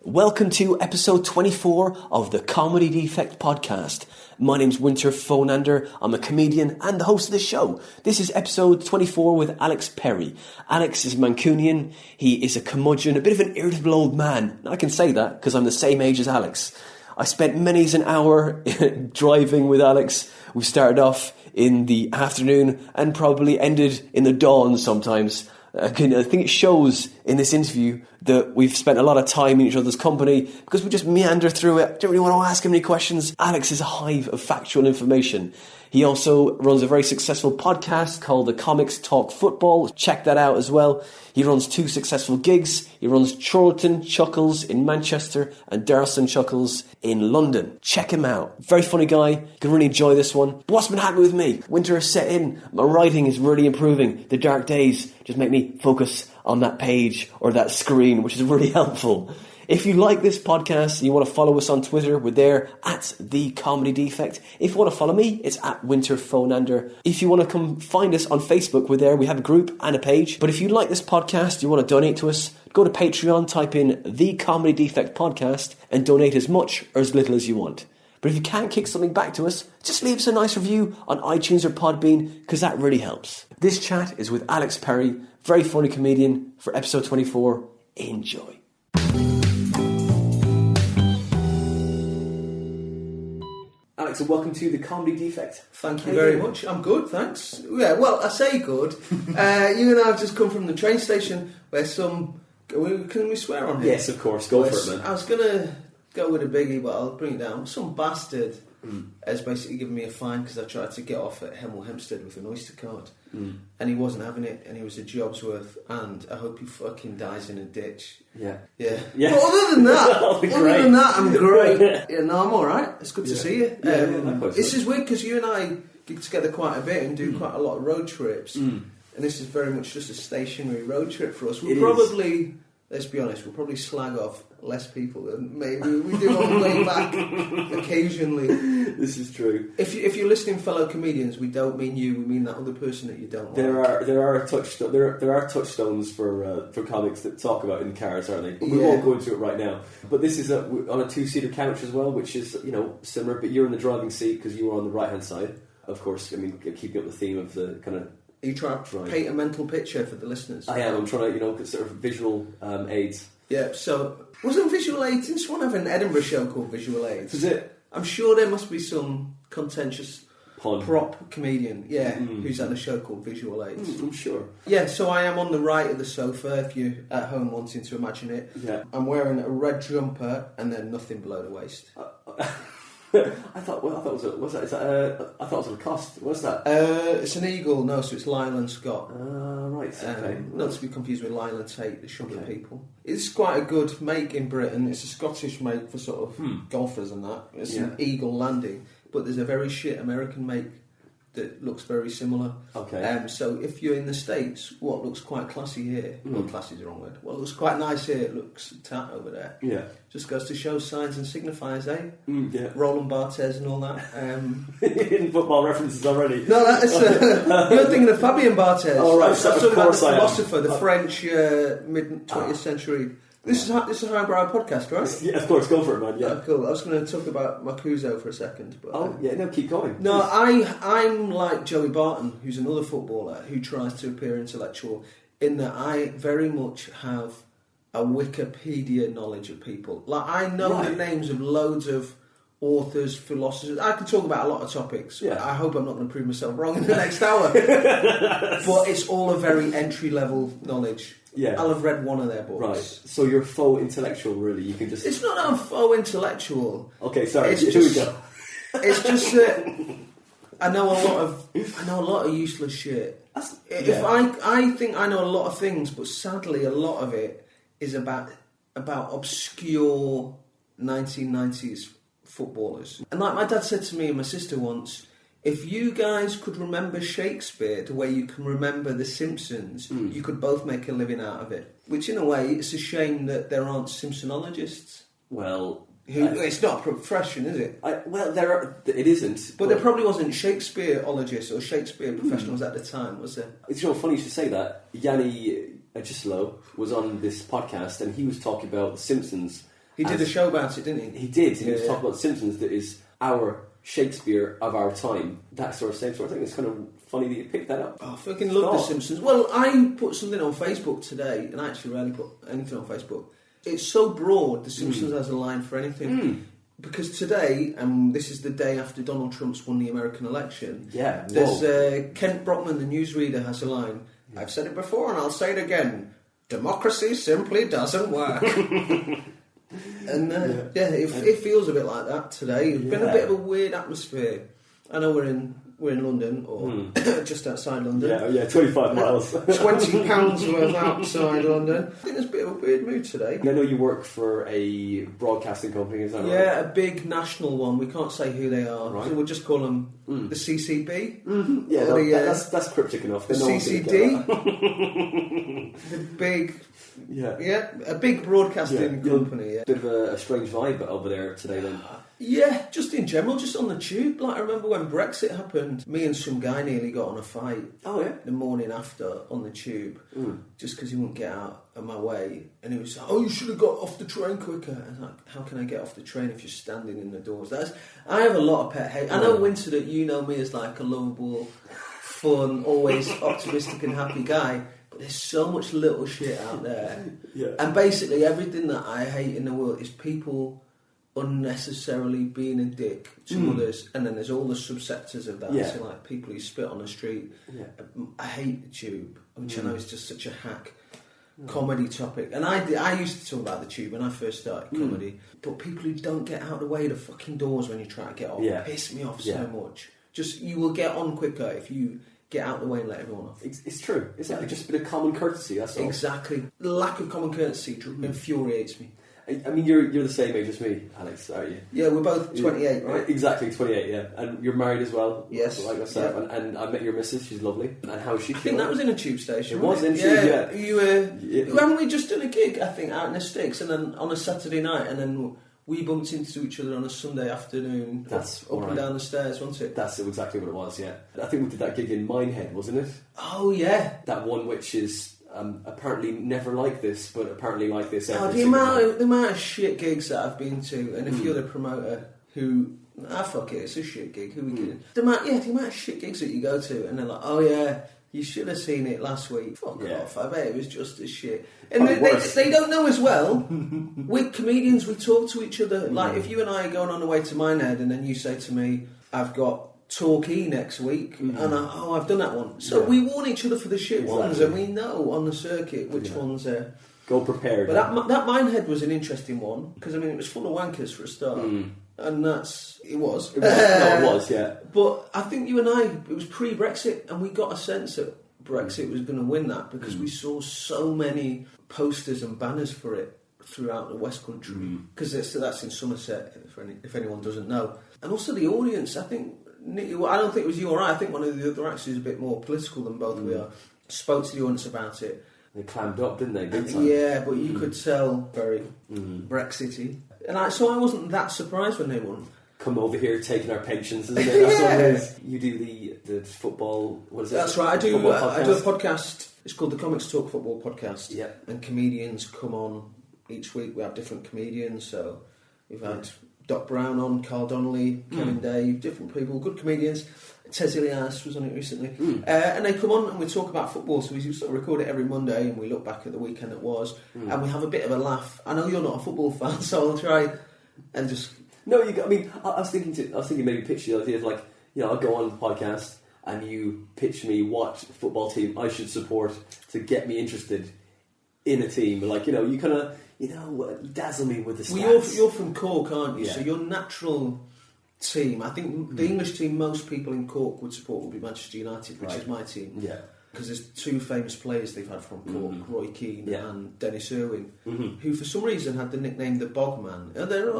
Welcome to episode 24 of the Comedy Defect podcast. My name's Winter Phonander. I'm a comedian and the host of the show. This is episode 24 with Alex Perry. Alex is Mancunian. He is a curmudgeon, a bit of an irritable old man. I can say that because I'm the same age as Alex. I spent many's an hour driving with Alex. We started off in the afternoon and probably ended in the dawn sometimes. I think it shows in this interview that we've spent a lot of time in each other's company because we just meander through it. Don't really want to ask him any questions. Alex is a hive of factual information. He also runs a very successful podcast called The Comics Talk Football. Check that out as well. He runs 2 successful gigs. He runs Chorlton Chuckles in Manchester and Darlston Chuckles in London. Check him out. Very funny guy. You can really enjoy this one. But what's been happening with me? Winter has set in. My writing is really improving. The dark days just make me focus on that page or that screen, which is really helpful. If you like this podcast and you want to follow us on Twitter, we're there at The Comedy Defect. If you want to follow me, it's at Winter Phonander. If you want to come find us on Facebook, we're there. We have a group and a page. But if you like this podcast, you want to donate to us, go to Patreon, type in The Comedy Defect Podcast and donate as much or as little as you want. But if you can't kick something back to us, just leave us a nice review on iTunes or Podbean, because that really helps. This chat is with Alex Perry, very funny comedian, for episode 24. Enjoy. Alex, and welcome to The Comedy Defect. Thank you very much. I'm good, thanks. Yeah, well, I say good. You and I have just come from the train station where some... Can we swear on here? Yes, of course. Go for it, man. I was going to go with a biggie, but I'll bring it down. Some bastard has basically given me a fine because I tried to get off at Hemel Hempstead with an Oyster card. And he wasn't having it, and he was a job's worth, and I hope he fucking dies in a ditch. Yeah. But other than that, I'm great. Yeah, no, I'm alright. It's good to see you. This is weird because you and I get together quite a bit and do quite a lot of road trips, and this is very much just a stationary road trip for us. Let's be honest, we'll probably slag off less people than maybe we do on the way back occasionally. This is true. If you're listening, fellow comedians, we don't mean you, we mean that other person that you don't like. There are touchstones for comics that talk about in cars, aren't they? But we won't go into it right now. But this is on a 2-seater couch as well, which is similar. But you're in the driving seat because you were on the right hand side, of course. I mean, keeping up the theme of the kind of. Are you trying to paint a mental picture for the listeners? I am. I'm trying to, sort of visual aids. Yeah, so... Wasn't Visual Aids... Didn't someone have an Edinburgh show called Visual Aids? Is it? I'm sure there must be some contentious prop comedian, who's had a show called Visual Aids. I'm sure. Yeah, so I am on the right of the sofa, if you're at home wanting to imagine it. Yeah. I'm wearing a red jumper and then nothing below the waist. I thought it was a Lacoste. What's that? It's an eagle, no, so it's Lyle & Scott. Right, okay. Not to be confused with Lyle & Tate, the Sugar people. It's quite a good make in Britain. It's a Scottish make for sort of golfers and that. It's an eagle landing, but there's a very shit American make that looks very similar. Okay. So if you're in the States, what looks quite classy here, well, classy is the wrong word, what looks quite nice here, it looks tat over there. Yeah. Just goes to show signs and signifiers, eh? Yeah. Roland Barthez and all that. In football references already. No, that's... you're thinking of Fabien Barthez. Oh, right. I was talking about the philosopher, the French mid-20th century... This is a highbrow podcast, right? Yeah, of course, go for it, man. Yeah, cool. I was going to talk about Marcuso for a second, but keep going. No, I'm like Joey Barton, who's another footballer who tries to appear intellectual, in that I very much have a Wikipedia knowledge of people. Like I know the names of loads of authors, philosophers. I can talk about a lot of topics. Yeah. I hope I'm not going to prove myself wrong in the next hour. But it's all a very entry level knowledge. Yeah. I'll have read one of their books. Right. So you're faux intellectual, really. You can just... It's not that I'm faux intellectual. Okay, sorry. Here we go. It's just that I know a lot of useless shit. I think I know a lot of things, but sadly a lot of it is about obscure 1990s footballers. And like my dad said to me and my sister once, if you guys could remember Shakespeare the way you can remember The Simpsons, you could both make a living out of it. Which, in a way, it's a shame that there aren't Simpsonologists. Well... it's not a profession, is it? It isn't. But there probably wasn't Shakespeareologists or Shakespeare professionals at the time, was there? It's funny you should say that. Yanni Agislo was on this podcast and he was talking about The Simpsons He did a show about it, didn't he? He did. He was talking about Simpsons, that is our Shakespeare of our time. That sort of same sort of thing. It's kind of funny that you picked that up. Oh, I fucking love The Simpsons. Well, I put something on Facebook today, and I actually rarely put anything on Facebook. It's so broad, The Simpsons has a line for anything. Because today, and this is the day after Donald Trump's won the American election, there's Kent Brockman, the newsreader, has a line. I've said it before and I'll say it again. Democracy simply doesn't work. And it feels a bit like that today. It's been a bit of a weird atmosphere. I know we're in London, or just outside London. Yeah, 25 miles. £20 worth outside London. I think there's a bit of a weird mood today. I know you work for a broadcasting company, is that right? Yeah, a big national one. We can't say who they are, so we'll just call them the CCB. Mm-hmm. Yeah, that's cryptic enough. The CCD. The big... Yeah, a big broadcasting company. Yeah. Bit of a strange vibe over there today then. Yeah, just in general, just on the tube. Like, I remember when Brexit happened, me and some guy nearly got on a fight. Oh, yeah? The morning after on the tube, just because he wouldn't get out of my way. And he was like, oh, you should have got off the train quicker. I was like, how can I get off the train if you're standing in the doors? I have a lot of pet hate. I know, Winter, that you know me as like a lovable, fun, always optimistic and happy guy. But there's so much little shit out there. And basically everything that I hate in the world is people unnecessarily being a dick to others, and then there's all the subsectors of that. So like people who spit on the street. I hate the tube, which I know is just such a hack comedy topic. And I used to talk about the tube when I first started comedy, but people who don't get out of the way of the fucking doors when you try to get off piss me off so much. Just, you will get on quicker if you get out of the way and let everyone off. It's true. It's like just a bit of common courtesy, that's all. Exactly. The lack of common courtesy infuriates me. I mean, you're the same age as me, Alex, aren't you? Yeah, we're both 28, right? Exactly, 28, yeah. And you're married as well? Yes. Like myself. Yeah. And I met your missus, she's lovely. And how is she? I think that was in a tube station. It was in tube, yeah. Haven't we just done a gig, I think, out in the sticks, and then on a Saturday night, and then we bumped into each other on a Sunday afternoon. That's up and down the stairs, wasn't it? That's exactly what it was, yeah. I think we did that gig in Minehead, wasn't it? Oh, yeah. That one which is... apparently never like this, but apparently like this every the amount of shit gigs that I've been to, and if you're the promoter who, fuck it, it's a shit gig, who we kidding? The amount of shit gigs that you go to, and they're like, oh yeah, you should have seen it last week. Fuck off, I bet it was just as shit. And they don't know as well, with comedians, we talk to each other, like if you and I are going on the way to Minehead, and then you say to me, I've got Torquay next week, and I've done that one. So we warn each other for the shit ones, and we know on the circuit which ones are. Go prepared. But that Minehead was an interesting one, because I mean it was full of wankers for a start, and it was. It was, yeah. But I think you and I, it was pre-Brexit, and we got a sense that Brexit was going to win that, because we saw so many posters and banners for it throughout the West Country, because that's in Somerset, if anyone doesn't know. And also the audience, I think. I don't think it was you or I think one of the other actors is a bit more political than both we are. Spoke to the audience about it. They clammed up, didn't they? Big time. Yeah, but you could tell very Brexity. And so I wasn't that surprised when they won. Come over here taking our pensions, isn't it? That's what it is. You do the football, what is it? That's right, I do a podcast. It's called the Comics Talk Football Podcast. Yeah. And comedians come on each week. We have different comedians, so we've had... Doc Brown on, Carl Donnelly, Kevin Dave, different people, good comedians. Tez Ilias was on it recently. And they come on and we talk about football, so we sort of record it every Monday and we look back at the weekend it was, and we have a bit of a laugh. I know you're not a football fan, so I'll try and just... No, I mean, I was thinking maybe pitch the idea of like, I'll go on the podcast and you pitch me what football team I should support to get me interested in a team. Like, you kind of... dazzle me with the stats. Well, you're from Cork, aren't you? Yeah. So your natural team, I think the English team most people in Cork would support would be Manchester United, which is my team. Yeah. Because there's two famous players they've had from Cork, Roy Keane and Dennis Irwin, who for some reason had the nickname the Bogman. Are there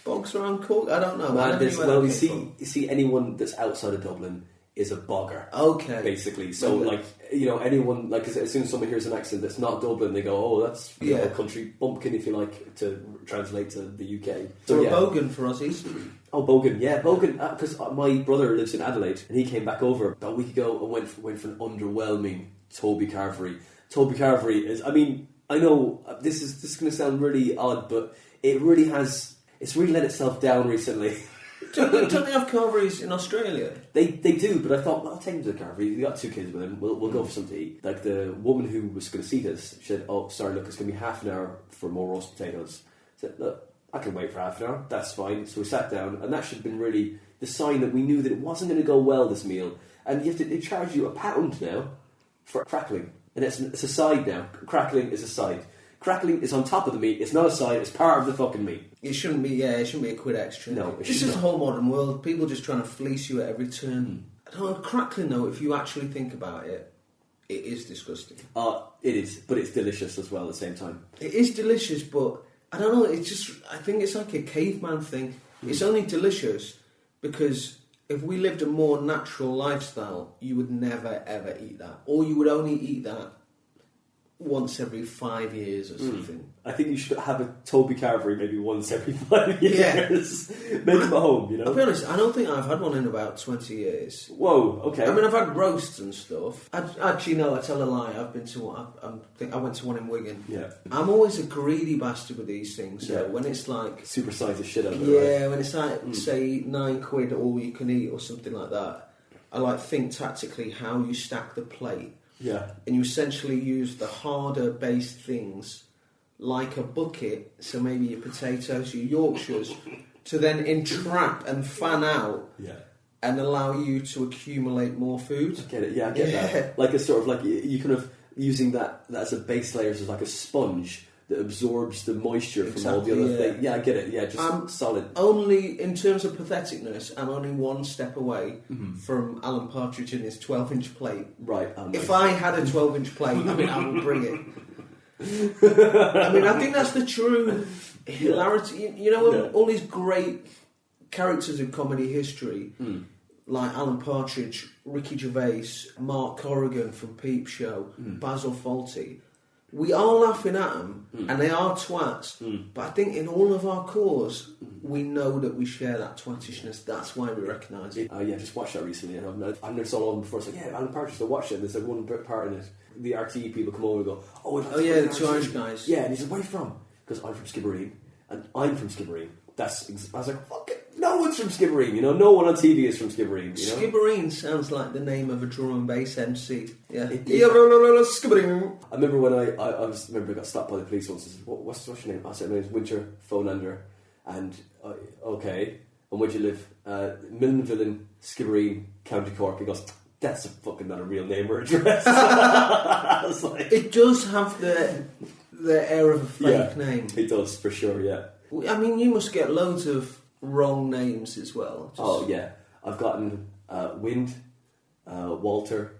bogs around Cork? I don't know. You see anyone that's outside of Dublin is a bogger. Okay. Basically. So, anyone, as soon as someone hears an accent that's not Dublin, they go, oh, that's a country bumpkin, if you like, to translate to the UK. So, bogan for Aussies. Oh, bogan, yeah, bogan. Because my brother lives in Adelaide, and he came back over about a week ago and went for an underwhelming Toby Carvery. Toby Carvery is, I mean, I know this is going to sound really odd, but it really has. It's really let itself down recently. Don't they have carveries in Australia? They do, but I thought, well, I'll take him to the carvery. We got 2 kids with him. We'll go for something to eat. Like the woman who was going to seat us, she said, "Oh, sorry, look, it's going to be half an hour for more roast potatoes." I said, "Look, I can wait for half an hour. That's fine." So we sat down, and that should have been really the sign that we knew that it wasn't going to go well, this meal. And they charge you £1 now for crackling, and it's a side now. Crackling is a side. Crackling is on top of the meat. It's not a side. It's part of the fucking meat. It shouldn't be. Yeah, it shouldn't be a quid extra. No, this is the whole modern world. People just trying to fleece you at every turn. I don't know, crackling though, if you actually think about it, it is disgusting. It is, but it's delicious as well at the same time. It is delicious, but I don't know. It's just. I think it's like a caveman thing. It's only delicious because if we lived a more natural lifestyle, you would never ever eat that, or you would only eat that once every 5 years or something. I think you should have a Toby carvery maybe once every 5 years. Make them at home, you know? I'll be honest, I don't think I've had one in about 20 years. Whoa, okay. I mean, I've had roasts and stuff. Actually, no, I tell a lie. I went to one in Wigan. Yeah. I'm always a greedy bastard with these things. So when it's like... Supersize the shit out of it, yeah, right? when it's like, say, £9 all you can eat or something like that, I like think tactically how you stack the plate. Yeah. And you essentially use the harder based things like a bucket, so maybe your potatoes, your Yorkshires, to then entrap and fan out and allow you to accumulate more food. I get it, I get that. Like a sort of like, you kind of using that as a base layer as like a sponge that absorbs the moisture from all the other things. Yeah, I get it, just solid. Only, in terms of patheticness, I'm only one step away from Alan Partridge and his 12-inch plate. Right. If I had a 12-inch plate, I mean, I would bring it. I mean, I think that's the true hilarity. You know, all these great characters in comedy history, like Alan Partridge, Ricky Gervais, Mark Corrigan from Peep Show, Basil Fawlty, we are laughing at them, and they are twats, but I think in all of our cores, we know that we share that twattishness. That's why we recognise it. Just watched that recently, and I've never saw all of them before. It's like, Alan Partridge, I watched it, and there's like one part in it. The RTE people come over and go, the 2 Irish guys. Yeah, and he said, "Where are you from?" Because I'm from Skibbereen, and I'm from Skibbereen. I was like, fuck it, no one's from Skibbereen, you know, no one on TV is from Skibbereen, you know? Skibbereen sounds like the name of a drum and bass MC. Yeah. Skibbereen. I remember when I got stopped by the police once. I said, what's your name? I said, my name's Winter Phonander, and okay, and where'd you live? Millenvillain, Skibbereen, County Cork. He goes, that's fucking not a real name or address. I was like, it does have the air of a fake name. It does, for sure, yeah. I mean, you must get loads of wrong names as well. I've gotten Wind, Walter,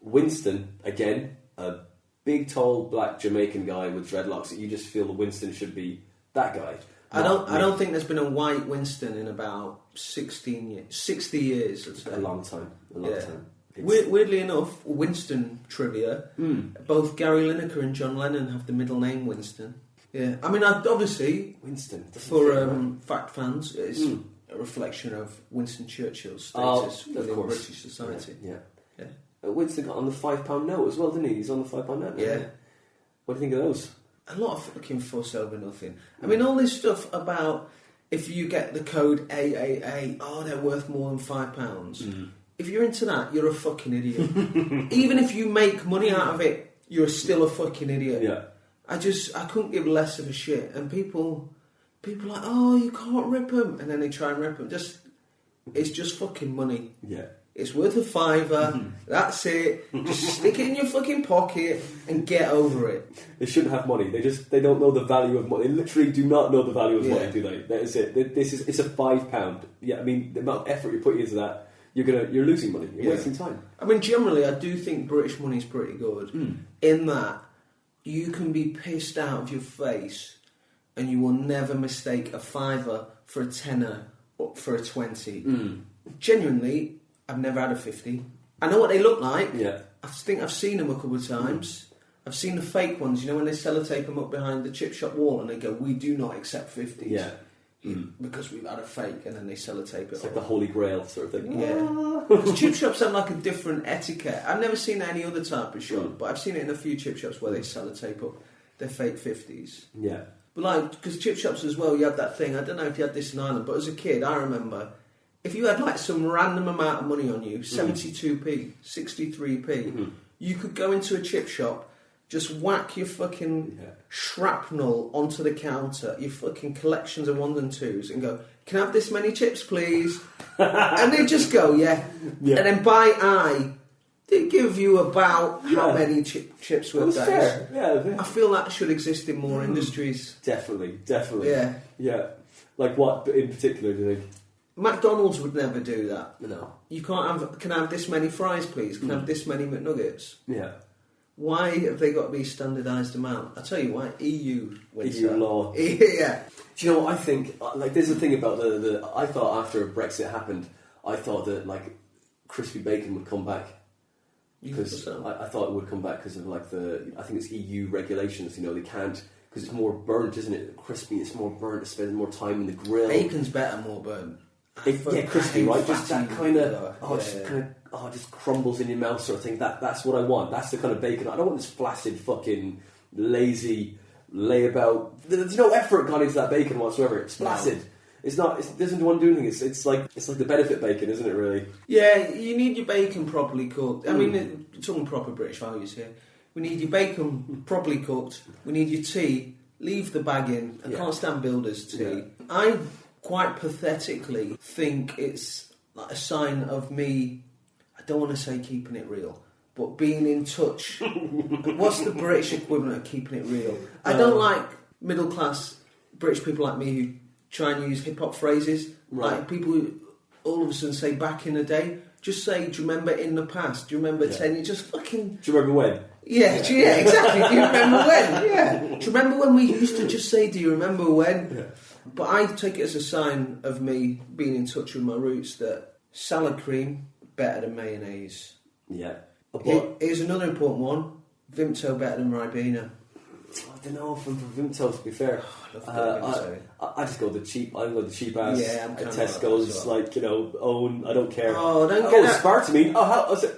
Winston, again, a big, tall, black Jamaican guy with dreadlocks that you just feel that Winston should be that guy. I don't think there's been a white Winston in about 60 years, I'd say. A long time. Weirdly enough, Winston trivia, both Gary Lineker and John Lennon have the middle name Winston. Yeah, I mean, obviously, Winston for fact fans, it's a reflection of Winston Churchill's status within British society. Yeah. Winston got on the £5 note as well, didn't he? He's on the £5 note now. Yeah. What do you think of those? A lot of fucking fuss over nothing. I mean, all this stuff about if you get the code AAA, they're worth more than £5. If you're into that, you're a fucking idiot. Even if you make money out of it, you're still a fucking idiot. Yeah. I couldn't give less of a shit. And people are like, oh, you can't rip them. And then they try and rip them. It's just fucking money. Yeah. It's worth a £5. That's it. Just stick it in your fucking pocket and get over it. They shouldn't have money. They don't know the value of money. They literally do not know the value of money, do they? That is it. It's a £5. Yeah, I mean, the amount of effort you're putting into that, you're losing money. You're wasting time. I mean, generally, I do think British money's pretty good. In that, you can be pissed out of your face and you will never mistake a £5 for a tenner or for a 20. Genuinely, I've never had a 50. I know what they look like. Yeah. I think I've seen them a couple of times. I've seen the fake ones, you know, when they sellotape them up behind the chip shop wall and they go, we do not accept 50s. Yeah. Because we've had a fake, and then they sellotape it. It's like the Holy Grail sort of thing. Yeah. Because chip shops have like a different etiquette. I've never seen any other type of shop, but I've seen it in a few chip shops where they sellotape up their fake 50s. Yeah. But like, because chip shops as well, you had that thing. I don't know if you had this in Ireland, but as a kid, I remember if you had like some random amount of money on you, 72p, 63p, you could go into a chip shop, just whack your fucking shrapnel onto the counter, your fucking collections of 1s and 2s, and go, "Can I have this many chips, please?" And they just go, yeah. And then by eye, they give you about how many chips worth that fair. is. Yeah. I feel that should exist in more industries. Definitely. Yeah. Like what in particular do you think? McDonald's would never do that. No. You can't have. Can I have this many fries, please? Can I have this many McNuggets? Yeah. Why have they got to be standardised amount? I tell you why. EU law. Yeah. Do you know what I think? Like, there's a thing about the. I thought after Brexit happened, I thought that like crispy bacon would come back. Because I thought it would come back because of like I think it's EU regulations. You know, they can't because it's more burnt, isn't it? Crispy, it's more burnt. It spends more time in the grill. Bacon's better, more burnt. Crispy, right? Just that kind of, just crumbles in your mouth sort of thing. That's what I want. That's the kind of bacon. I don't want this flaccid, fucking lazy layabout. There's no effort gone into that bacon whatsoever. It's flaccid. No. It's not. It doesn't want to do anything. It's like the benefit bacon, isn't it? Really? Yeah, you need your bacon properly cooked. I mean, talking proper British values here. We need your bacon properly cooked. We need your tea. Leave the bag in. I can't stand builders' tea. Yeah. I quite pathetically think it's like a sign of me. I don't want to say keeping it real, but being in touch. What's the British equivalent of keeping it real? I don't like middle class British people like me who try and use hip hop phrases. Right. Like people who all of a sudden say back in the day. Just say, do you remember in the past? Do you remember 10 years? Just fucking... Do you remember when? Yeah, exactly. Do you remember when? Yeah. Do you remember when we used to just say, do you remember when? Yeah. But I take it as a sign of me being in touch with my roots that salad cream, better than mayonnaise. Yeah. Here's another important one. Vimto better than Ribena. I don't know from Vimto, to be fair. I just go the cheap. I go the cheap ass. Yeah, I'm at Tesco's, like, you know, own. I don't care. Oh, don't get aspartame.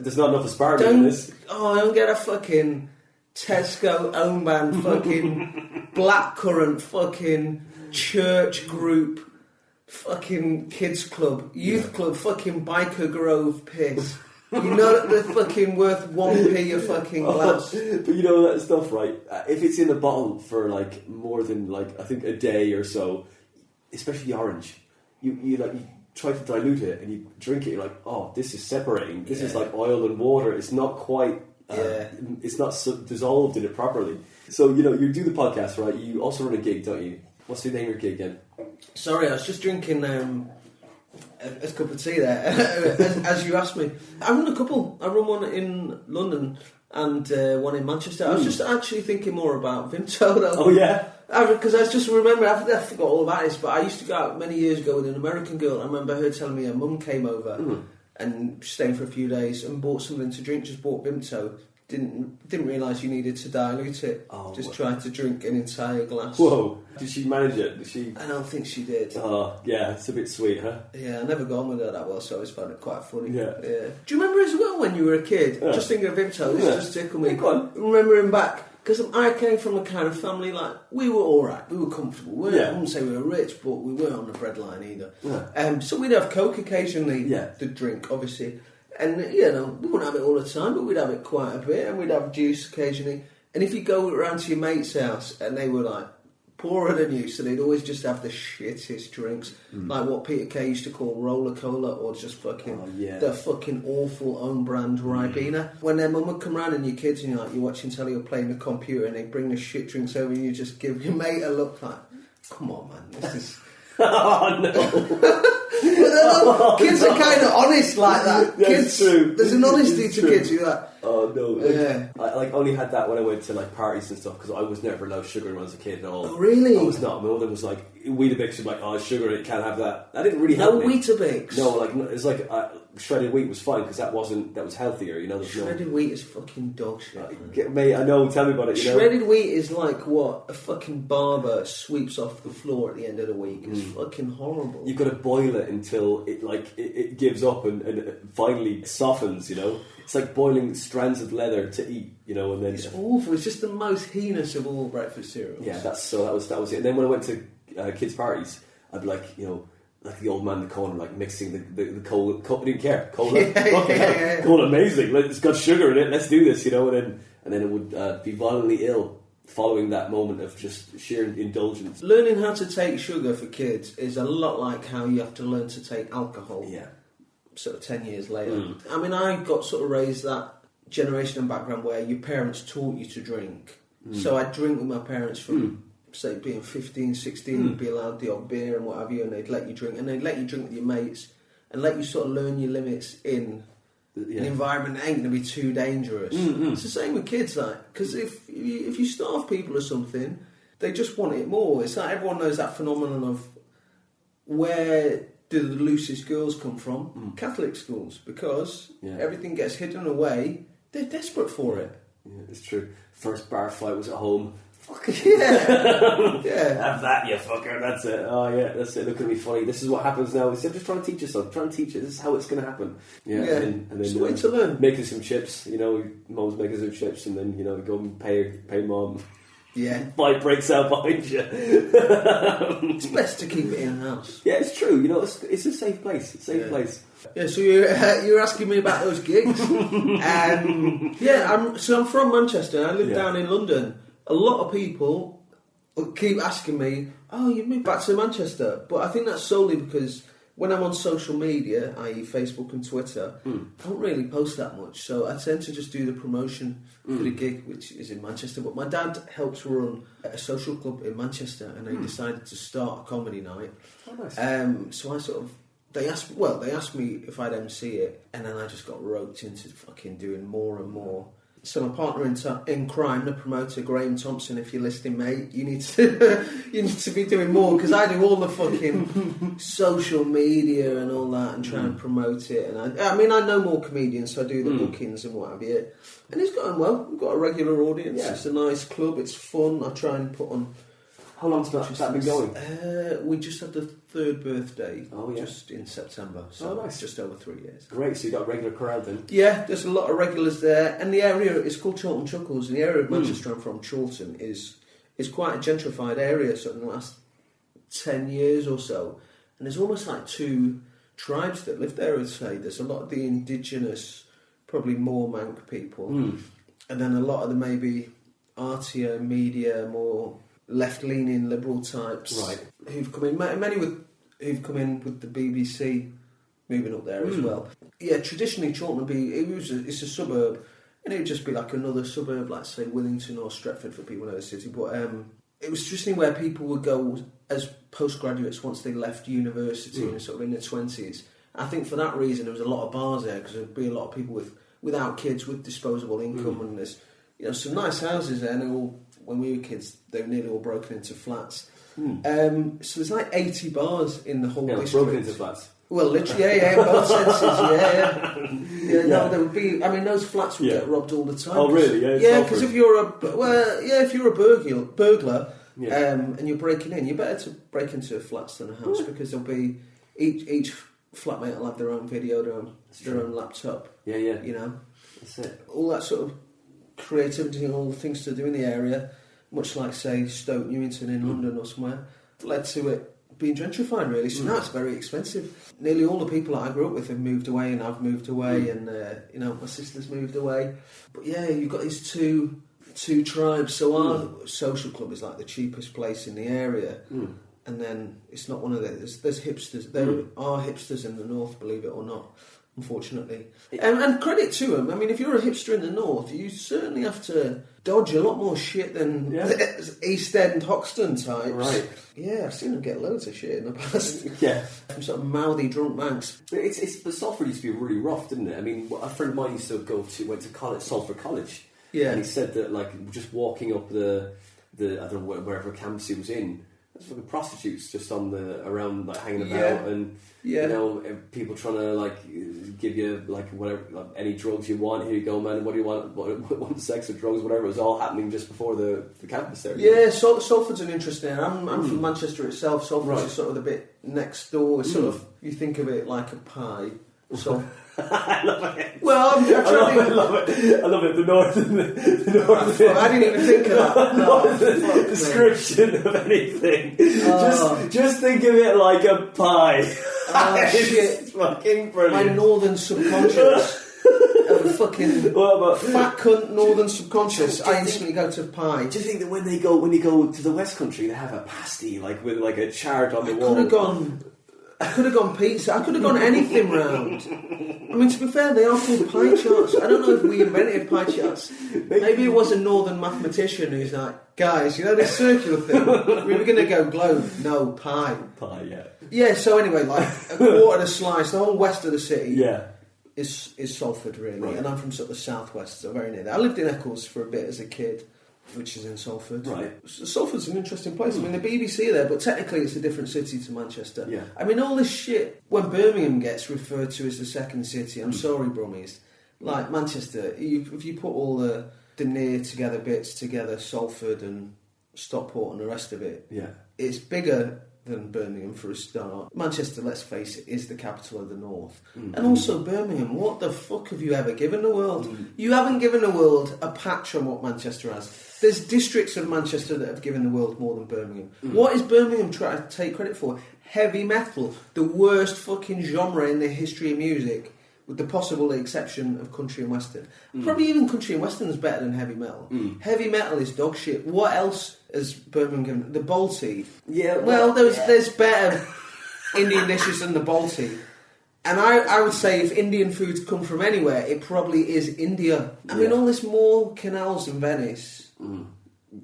There's not enough aspartame in this. Oh, don't get a fucking Tesco own brand fucking blackcurrant fucking church group fucking kids club youth club fucking Biker Grove piss. You know that they're fucking worth 1p a fucking glass. But you know that stuff, right? If it's in a bottle for like more than like I think a day or so, especially the orange, you try to dilute it and you drink it. You're like, oh, this is separating. This is like oil and water. It's not quite. It's not dissolved in it properly. So you know you do the podcast, right? You also run a gig, don't you? What's the name of your gig again? Sorry, I was just drinking. A cup of tea there, as you asked me. I run a couple. I run one in London and one in Manchester. I was just actually thinking more about Vimto though. Oh yeah? Because I just remember, I forgot all about this, but I used to go out many years ago with an American girl. I remember her telling me her mum came over and staying for a few days and bought something to drink, just bought Vimto. Didn't realise you needed to dilute it. Tried to drink an entire glass. Whoa! Did she manage it? Did she? I don't think she did. Oh, yeah, it's a bit sweet, huh? Yeah, I never got on with her that well, so I always found it quite funny. Yeah. Do you remember as well when you were a kid? Just thinking of Vimto, this just tickled me. Go on. Remembering back, because I came from a kind of family like we were all right, we were comfortable. I wouldn't say we were rich, but we weren't on the breadline either. Yeah. So we'd have Coke occasionally, the drink, obviously. And, you know, we wouldn't have it all the time, but we'd have it quite a bit, and we'd have juice occasionally. And if you go around to your mate's house, and they were, like, poorer than you, so they'd always just have the shittest drinks, like what Peter Kay used to call roller cola, or just fucking the fucking awful own-brand Ribena. When their mum would come round and your kids, and you're watching telly or playing the computer, and they bring the shit drinks over, and you just give your mate a look like, come on, man, this is... Oh, no. Kids are kind of honest like that. That's true. There's an honesty to kids. You're like, oh no. I only had that when I went to like parties and stuff because I was never allowed sugar when I was a kid at all. Oh really? I was not. My mother was like, Weetabix was like, oh sugar, it can't have that. That didn't really help me. No Weetabix. No, like it's like shredded wheat was fine because that was healthier. You know, shredded wheat is fucking dog shit. Mate, I know. Tell me about it. Shredded wheat is like what a fucking barber sweeps off the floor at the end of the week. It's fucking horrible. You've got to boil it until it gives up and finally softens. You know, it's like boiling strands of leather to eat, you know, and then it's awful. It's just the most heinous of all breakfast cereals. Yeah, that was it. And then when I went to kids' parties, I'd be like, you know, like the old man in the corner, like mixing the cola. I didn't care. Cola, cola, amazing. It's got sugar in it. Let's do this, you know. And then it would be violently ill following that moment of just sheer indulgence. Learning how to take sugar for kids is a lot like how you have to learn to take alcohol. Yeah. Sort of 10 years later. I mean, I got sort of raised that generation and background where your parents taught you to drink. So I drink with my parents from, say, being 15, 16, you'd be allowed the odd beer and what have you, and they'd let you drink. And they'd let you drink with your mates and let you sort of learn your limits in an environment that ain't going to be too dangerous. It's the same with kids, like, because if you starve people or something, they just want it more. It's like everyone knows that phenomenon of where do the loosest girls come from? Catholic schools, because everything gets hidden away. They're desperate for it. Yeah, it's true. First bar fight was at home. Fucking yeah. Have that, you fucker. That's it. Oh yeah, that's it. Look at me funny. This is what happens now. I'm just trying to teach you something. Trying to teach you. This is how it's going to happen. Yeah. And then just wait to learn. Making some chips. You know, mom's making some chips, and then you go and pay mom. Yeah. Fight breaks out behind you. It's best to keep it in the house. Yeah, it's true. You know, it's a safe place. It's a safe place. Yeah, so you're asking me about those gigs. I'm from Manchester. I live down in London. A lot of people keep asking me, "Oh, you've moved back to Manchester," but I think that's solely because when I'm on social media, i.e. Facebook and Twitter, I don't really post that much. So I tend to just do the promotion for the gig, which is in Manchester. But my dad helps run a social club in Manchester, and they decided to start a comedy night. Oh, nice. So I sort of... They asked me if I'd MC it, and then I just got roped into fucking doing more and more. So my partner in crime, the promoter, Graham Thompson, if you're listening, mate, you need to be doing more, because I do all the fucking social media and all that and try and promote it. And I mean, I know more comedians, so I do the bookings and what have you. And it's going well. We've got a regular audience. Yeah. It's a nice club. It's fun. I try and put on... How long's that been going? We just had the 3rd birthday just in September, so nice. Just over 3 years. Great, so you got a regular crowd then? Yeah, there's a lot of regulars there, and the area is called Chorlton Chuckles, and the area of Manchester I'm from, Chorlton, is quite a gentrified area, so in the last 10 years or so, and there's almost like 2 tribes that live there, I'd say. There's a lot of the indigenous, probably more Manc people, and then a lot of the maybe artier, media, more... left-leaning liberal types, right? Who've come in, many who've come in with the BBC moving up there as well. Yeah, traditionally Chorlton would be it's a suburb, and it would just be like another suburb, like say Willington or Stretford for people in the city. But it was traditionally where people would go as postgraduates once they left university and sort of in their 20s. I think for that reason there was a lot of bars there, because there'd be a lot of people without kids with disposable income, and there's some nice houses there, and they're all. When we were kids, they were nearly all broken into flats. So there's like 80 bars in the whole district. Broken into flats. Well, literally, in both senses, No, there would be. I mean, those flats would get robbed all the time. Oh, really? Yeah, because if you're a burglar, and you're breaking in, you're better to break into flats than a house, because there'll be each flatmate will have their own video, their own laptop. Yeah. You know, that's it. All that sort of creativity and all the things to do in the area, much like say Stoke Newington in London or somewhere, led to it being gentrified really. So now it's very expensive. Nearly all the people that I grew up with have moved away, and I've moved away, and my sister's moved away. But yeah, you've got these two tribes. So our social club is like the cheapest place in the area, and then it's not one of those. There's hipsters. There are hipsters in the north, believe it or not. Unfortunately. And credit to them. I mean, if you're a hipster in the north, you certainly have to dodge a lot more shit than East End Hoxton types. Right. Yeah, I've seen them get loads of shit in the past. Yeah. From sort of mouthy drunk Mancs. But Salford used to be really rough, didn't it? I mean, a friend of mine used to went to college, Salford College. Yeah. And he said that, like, just walking up the I don't know, wherever campus he was in, there's fucking prostitutes just around, like, hanging about, and people trying to, like, give you, like, whatever, like, any drugs you want. Here you go, man. What do you want? Want sex or drugs, whatever. It was all happening just before the campus there. Yeah, Salford's an interesting. I'm from Manchester itself. Salford's is sort of the bit next door. It's sort of, you think of it like a pie, So I love it. well, I'm trying I love it. I love it. The northern. I didn't even think of that. Northern description of anything. Just think of it like a pie. Oh, It's shit. fucking My brilliant. northern subconscious. A fucking What about? fat cunt northern subconscious. I instantly go to pie. Do you think that when you go to the West Country, they have a pasty like with like a chart on the wall? I could have gone pizza. I could have gone anything round. I mean, to be fair, they are called pie charts. I don't know if we invented pie charts. Maybe it was a northern mathematician who's like, guys, you know this circular thing? We were going to go globe. No, pie. Pie, yeah. Yeah, so anyway, like a quarter of a slice, the whole west of the city Yeah. is Salford, really. Right. And I'm from sort of the southwest, so very near there. I lived in Eccles for a bit as a kid, which is in Salford. Right. Salford's an interesting place. I mean, the BBC are there, but technically it's a different city to Manchester. Yeah. I mean, all this shit, when Birmingham gets referred to as the second city, I'm sorry, Brummies. Like, Manchester, if you put all the near together bits together, Salford and Stockport and the rest of it, Yeah. it's bigger than Birmingham for a start. Manchester, let's face it, is the capital of the north. And also Birmingham, what the fuck have you ever given the world? You haven't given the world a patch on what Manchester has. There's districts of Manchester that have given the world more than Birmingham. What is Birmingham trying to take credit for? Heavy metal, the worst fucking genre in the history of music, with the possible exception of country and western. Probably even country and western is better than heavy metal. Heavy metal is dog shit. What else has Birmingham? The Balti. Yeah. Well, there's better Indian dishes than the Balti. And I would say if Indian foods come from anywhere, it probably is India. I mean, all this more canals in Venice.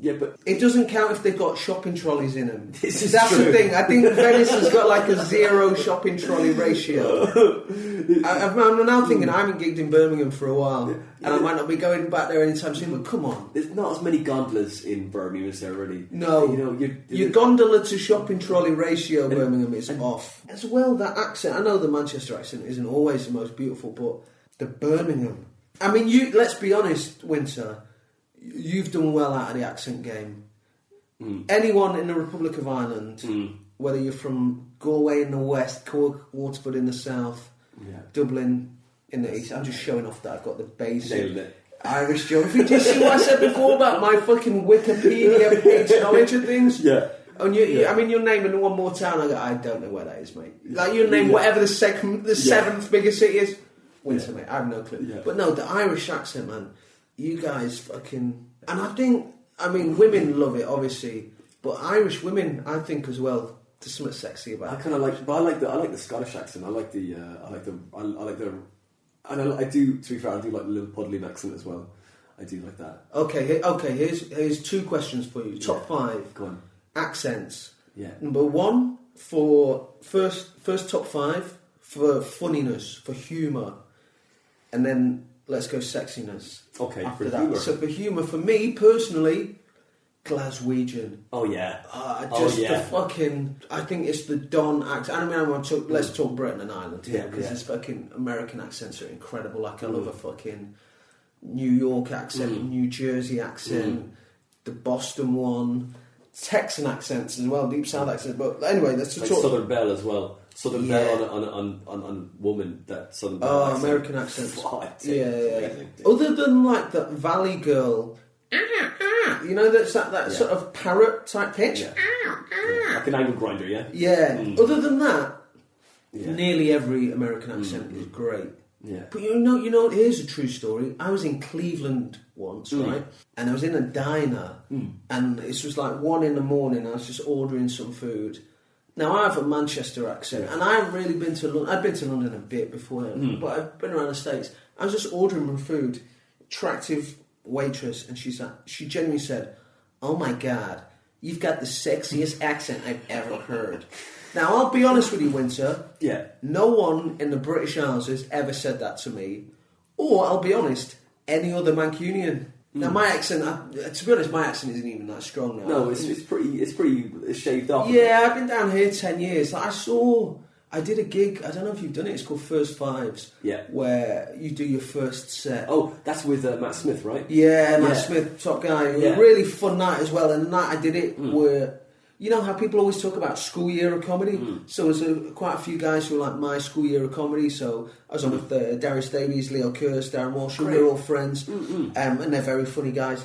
Yeah, but It doesn't count if they've got shopping trolleys in them. This is That's true. the thing. I think Venice has got like a 0 shopping trolley ratio. I'm now thinking I haven't gigged in Birmingham for a while, and I might not be going back there anytime soon. But come on, there's not as many gondolas in Birmingham as there really. no, You know, your gondola to shopping trolley ratio, Birmingham is off. As well, that accent. I know the Manchester accent isn't always the most beautiful, but the Birmingham. I mean, let's be honest, Winter. You've done well out of the accent game. Anyone in the Republic of Ireland, whether you're from Galway in the west, Cork, Waterford in the south, Dublin in the east, I'm just showing off that I've got the basic Irish geography. Do you see what I said before about my fucking Wikipedia page knowledge of things? Yeah. And I mean, you're naming one more town. I don't know where that is, mate. Like you name whatever the seventh biggest city is. Winter, mate. I have no clue. Yeah. But no, the Irish accent, man. You guys fucking... And I mean, women love it, obviously. But Irish women, I think as well, there's something sexy about it. I kind of like, but I like the Scottish accent. I like the, and I do, to be fair, I do like the Liverpudlian accent as well. I do like that. Okay, here's 2 questions for you. Top 5 Go on. accents. Yeah. Number 1, for first top 5, for funniness, for humour. And then let's go sexiness. Okay, after for that. humour. So for humour, for me personally, Glaswegian. Oh yeah. The fucking... I think it's the Don accent. I mean, let's talk Britain and Ireland here, because this fucking American accents are incredible. Like, I love a fucking New York accent, New Jersey accent, the Boston one, Texan accents as well, deep South accents. But anyway, let's like talk... Southern Belle as well. Southern Belle on woman, that Southern Belle accent. American accent. Yeah. Amazing. Other than like that Valley Girl, you know, that's that sort of parrot type pitch. Like an angle grinder, yeah? Yeah. Other than that, nearly every American accent is great. Yeah. But you know, here's a true story. I was in Cleveland once, right? And I was in a diner, and it was like 1 a.m. I was just ordering some food. Now, I have a Manchester accent, and I haven't really been to London. I'd been to London a bit before, but I've been around the States. I was just ordering my food. Attractive waitress, and she genuinely said, "Oh my God, you've got the sexiest accent I've ever heard." Now, I'll be honest with you, Winter. Yeah. No one in the British Isles has ever said that to me. Or, I'll be honest, any other Mancunian. Now, my accent, to be honest, my accent isn't even that strong now. No, it's pretty shaved off. Yeah, I've been down here 10 years. Like, I did a gig, I don't know if you've done it, it's called First Fives. Yeah. Where you do your first set. Oh, that's with Matt Smith, right? Yeah, Matt Smith, top guy. It was a really fun night as well. And the night I did it, you know how people always talk about school year of comedy? So there's quite a few guys who are like my school year of comedy. So I was on with Darius Davies, Leo Kurz, Darren Walsh. We're all friends, and they're very funny guys.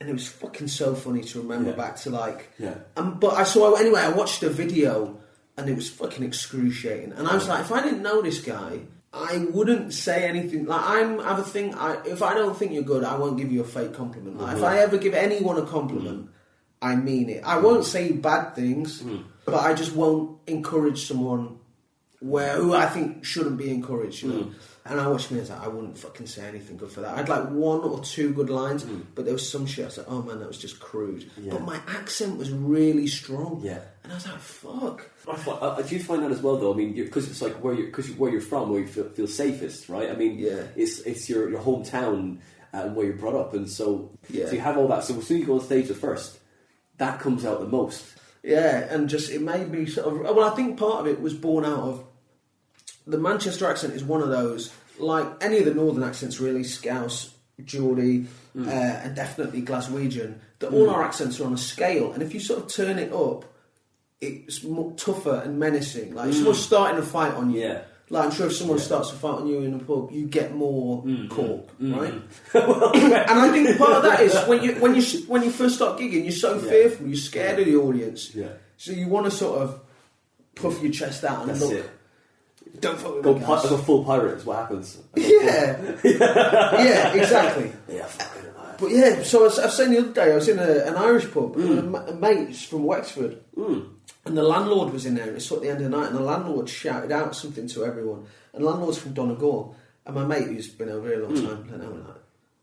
And it was fucking so funny to remember back to like... But I watched a video and it was fucking excruciating. And I was like, if I didn't know this guy, I wouldn't say anything. Like, I have a thing, if I don't think you're good, I won't give you a fake compliment. Like, if I ever give anyone a compliment, I mean it. I won't say bad things, but I just won't encourage someone who I think shouldn't be encouraged, you know. And I watched me and I was like, I wouldn't fucking say anything good for that. I had like 1 or 2 good lines, but there was some shit. I was like, oh man, that was just crude. Yeah. But my accent was really strong. Yeah. And I was like, fuck. Do you find that as well, though? I mean, because it's like where you're from, where you feel safest, right? I mean, it's your hometown and where you're brought up, and so you have all that. So as soon as you go on stage the first, that comes out the most. Yeah, and just it made me sort of. Well, I think part of it was born out of. The Manchester accent is one of those, like any of the northern accents really, Scouse, Geordie, and definitely Glaswegian, that all our accents are on a scale, and if you sort of turn it up, it's more tougher and menacing. Like, if someone's starting a fight on you, like I'm sure if someone starts a fight on you in a pub, you get more cork, right? And I think part of that is when you first start gigging, you're so fearful, you're scared of the audience, so you want to sort of puff your chest out and look. Don't fuck with me, guys. Go full pirate is what happens. Yeah, exactly. Yeah, fucking hell. But yeah, so I was saying the other day, I was in an Irish pub, and a mate's from Wexford, and the landlord was in there, and it's at the end of the night, and the landlord shouted out something to everyone, and the landlord's from Donegal, and my mate, who's been over here a long time, and I was like,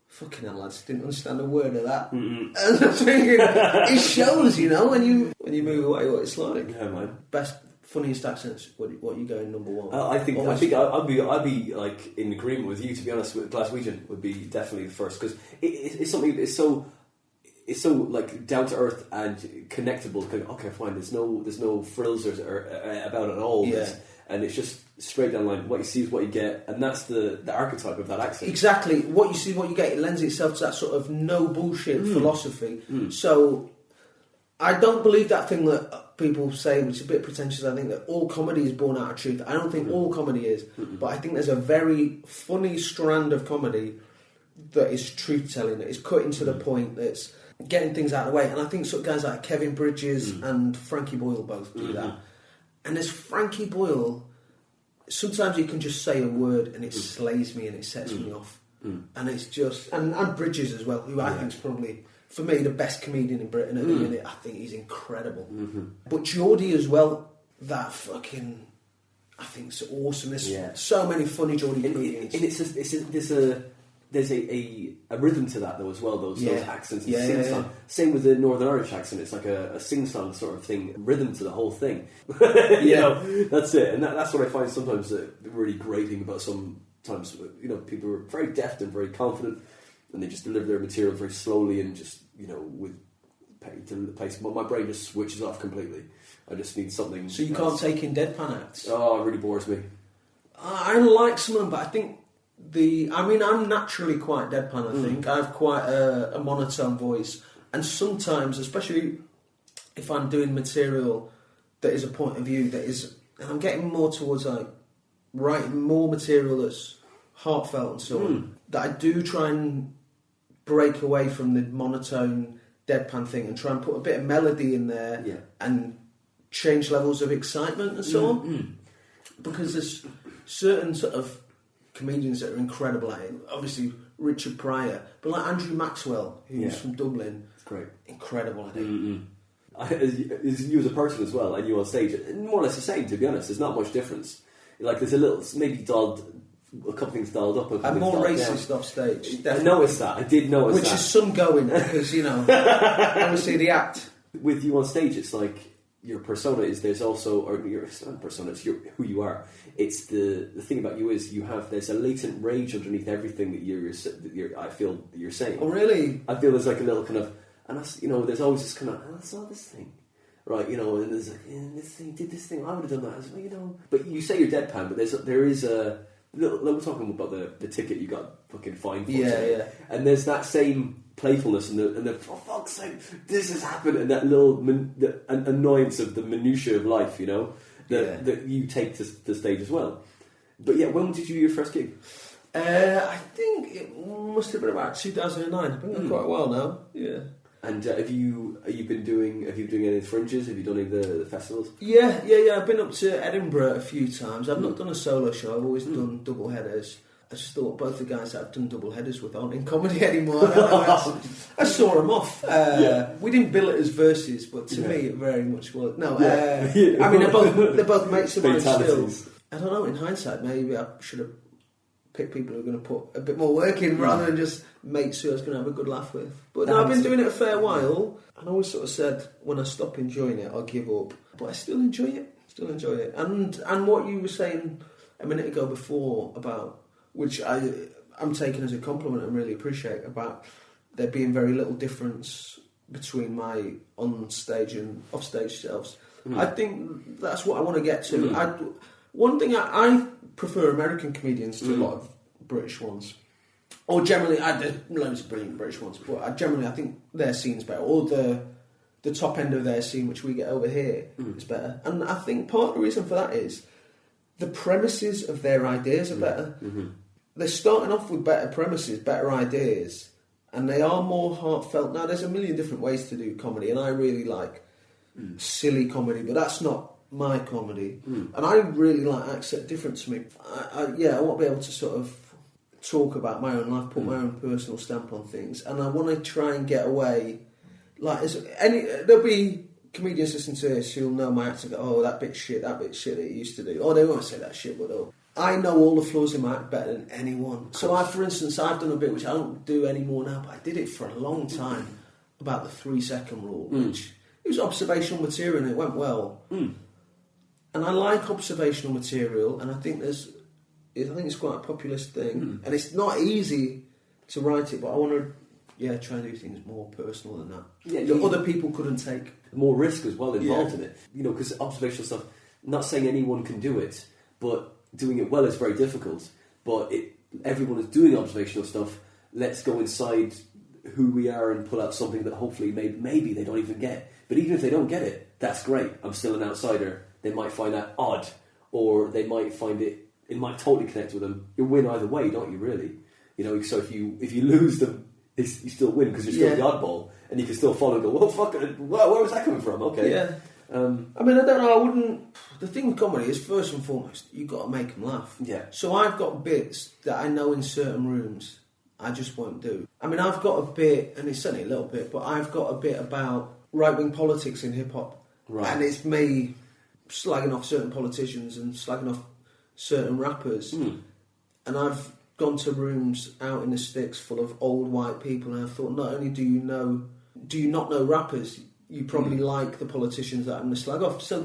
fucking hell, lads, didn't understand a word of that. And I was thinking, it shows, you know, when you move away, what it's like. Yeah, man. Funniest accents. What you going number one? I think I'd be like in agreement with you. To be honest, with Glaswegian would be definitely the first, because it's something. It's so like down to earth and connectable. Okay, fine. There's no frills or about it at all. Yeah. And it's just straight down the line. What you see is what you get, and that's the archetype of that accent. Exactly. What you see is what you get. It lends itself to that sort of no bullshit philosophy. So I don't believe that thing that people say, which is a bit pretentious. I think that all comedy is born out of truth. I don't think all comedy is, but I think there's a very funny strand of comedy that is truth-telling, that is cutting to the point, that's getting things out of the way. And I think sort of guys like Kevin Bridges and Frankie Boyle both do that. And there's Frankie Boyle, sometimes you can just say a word and it slays me and it sets me off. And it's just... And Bridges as well, who I think is probably... For me, the best comedian in Britain at the minute. I think he's incredible. But Geordie as well, that fucking... I think it's awesome. There's so many funny Geordie comedians. And there's a rhythm to that, though, as well, those accents and sing-song. Same with the Northern Irish accent. It's like a sing-song sort of thing, rhythm to the whole thing. You know, that's it. And that's what I find sometimes really grating about sometimes, you know, people are very deft and very confident, and they just deliver their material very slowly and just, you know, with to the place. My brain just switches off completely. I just need something. So you can't take in deadpan acts? Oh, it really bores me. I like some of them, but I think I'm naturally quite deadpan, I think. I have quite a monotone voice. And sometimes, especially if I'm doing material that is a point of view that is... And I'm getting more towards, like, writing more material that's heartfelt and so on, that I do try and break away from the monotone deadpan thing and try and put a bit of melody in there and change levels of excitement and so on. Because there's certain sort of comedians that are incredible at it. Obviously, Richard Pryor, but like Andrew Maxwell, who's from Dublin. It's great. Incredible at it. As you as a person as well, and you on stage, more or less the same, to be honest. There's not much difference. Like, there's a little, maybe a couple things dialed up. I'm more racist off stage. Definitely. I noticed that. I did notice that. Which is some going, because, you know, obviously the act. With you on stage, it's like your persona is, there's also, or your persona, it's who you are. It's the thing about you is there's a latent rage underneath everything that I feel that you're saying. Oh, really? I feel there's like a little kind of, and that's, you know, there's always this kind of, I saw this thing. Right, you know, and there's like, this thing, did this thing, I would have done that as well, you know. But you say you're deadpan, but there is a... We're talking about the ticket you got fucking fined for. Yeah. And there's that same playfulness and the for fuck's sake, this has happened, and that little annoyance of the minutiae of life, you know, that you take to the stage as well. But yeah, when did you do your first gig? I think it must have been about 2009. I've been there quite a while now. Yeah. And have you been doing any fringes? Have you done any of the festivals? Yeah. I've been up to Edinburgh a few times. I've not done a solo show. I've always done double headers. I just thought both the guys that I've done double headers with aren't in comedy anymore. I saw them off. We didn't bill it as verses, but to me it very much was. No, I mean they're both mates of mine still. I don't know. In hindsight, maybe I should have picked people who are going to put a bit more work in rather than just mates who I was going to have a good laugh with. But no, I've been doing it a fair while, and I always sort of said when I stop enjoying it, I'll give up. But I still enjoy it. And what you were saying a minute ago before about, which I'm taking as a compliment and really appreciate, about there being very little difference between my on-stage and off-stage selves. I think that's what I want to get to. One thing, I prefer American comedians to a lot of British ones. Or generally, there's loads of brilliant British ones, but I think their scene's better. Or the top end of their scene, which we get over here, is better. And I think part of the reason for that is the premises of their ideas are better. They're starting off with better premises, better ideas, and they are more heartfelt. Now, there's a million different ways to do comedy, and I really like silly comedy, but that's not my comedy. And I really like accept different to me. I want to be able to sort of talk about my own life, put my own personal stamp on things, and I want to try and get away. Like, there'll be comedians listening to this who'll know my act and go, oh, that bit shit that he used to do. Or they won't say that shit, but I know all the flaws in my act better than anyone. So for instance, I've done a bit which I don't do anymore now, but I did it for a long time, about the 3-second rule, which it was observational material and it went well. And I like observational material, and I think it's quite a populist thing, and it's not easy to write it, but I want to try and do things more personal than that. That other people couldn't take. More risk as well involved in it, you know, because observational stuff. Not saying anyone can do it, but doing it well is very difficult. But everyone is doing observational stuff. Let's go inside who we are and pull out something that hopefully maybe they don't even get. But even if they don't get it, that's great. I'm still an outsider. They might find that odd, or they might find it might totally connect with them. You win either way, don't you, really? You know, so if you lose them, you still win because you're still the oddball, and you can still follow and go, well, fuck it, where was that coming from? Okay. Yeah. I mean, I don't know, I wouldn't... The thing with comedy is, first and foremost, you've got to make them laugh. Yeah. So I've got bits that I know in certain rooms I just won't do. I mean, I've got a bit, and it's only a little bit, but I've got a bit about right-wing politics in hip-hop. Right. And it's me slagging off certain politicians and slagging off certain rappers. And I've gone to rooms out in the sticks full of old white people, and I thought, not only do you not know rappers, you probably like the politicians that I'm going to slag off. So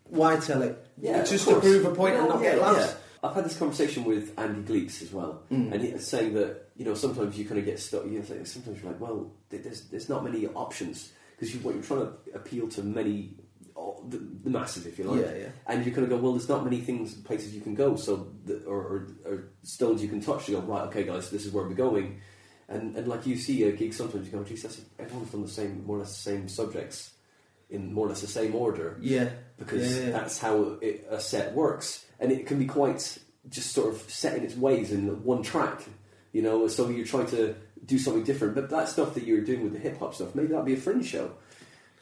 why tell it? Yeah, just to prove a point and not get laughs. Yeah. I've had this conversation with Andy Gleeks as well, and he's saying that, you know, sometimes you kind of get stuck. Sometimes you're like, well, there's not many options because you're trying to appeal to the masses, if you like. Yeah. And you kind of go, well, there's not many places you can go, or stones you can touch. You go, right, okay, guys, this is where we're going. And like you see a gig, sometimes you go, geez, everyone's from more or less the same subjects in more or less the same order. Yeah. Because that's how a set works. And it can be quite just sort of set in its ways in one track, you know, so you're trying to do something different. But that stuff that you're doing with the hip-hop stuff, maybe that'd be a fringe show.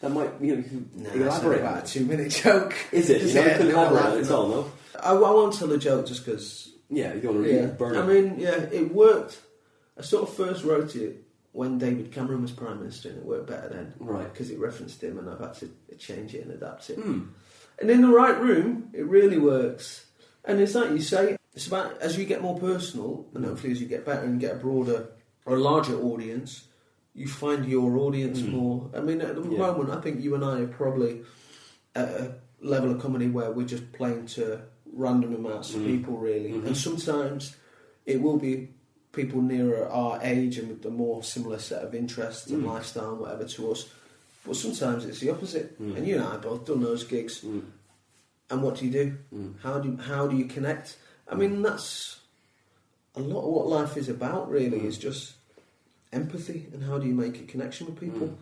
That might, you know, you can elaborate. About a 2-minute joke. Is it? You know, you can elaborate at all, no? I won't tell a joke just because... Yeah, you don't want to really burn it. I mean, it worked. I sort of first wrote it when David Cameron was Prime Minister, and it worked better then. Right. Because it referenced him, and I've had to change it and adapt it. And in the right room, it really works. And it's like you say, it's about, as you get more personal, and hopefully as you get better and get a broader or a larger audience, you find your audience more. I mean, at the moment, I think you and I are probably at a level of comedy where we're just playing to random amounts of people, really. And sometimes it will be people nearer our age and with a more similar set of interests and lifestyle and whatever to us. But sometimes it's the opposite. And you and I both done those gigs. And what do you do? How do you connect? I mean, that's a lot of what life is about, really, is just empathy and how do you make a connection with people.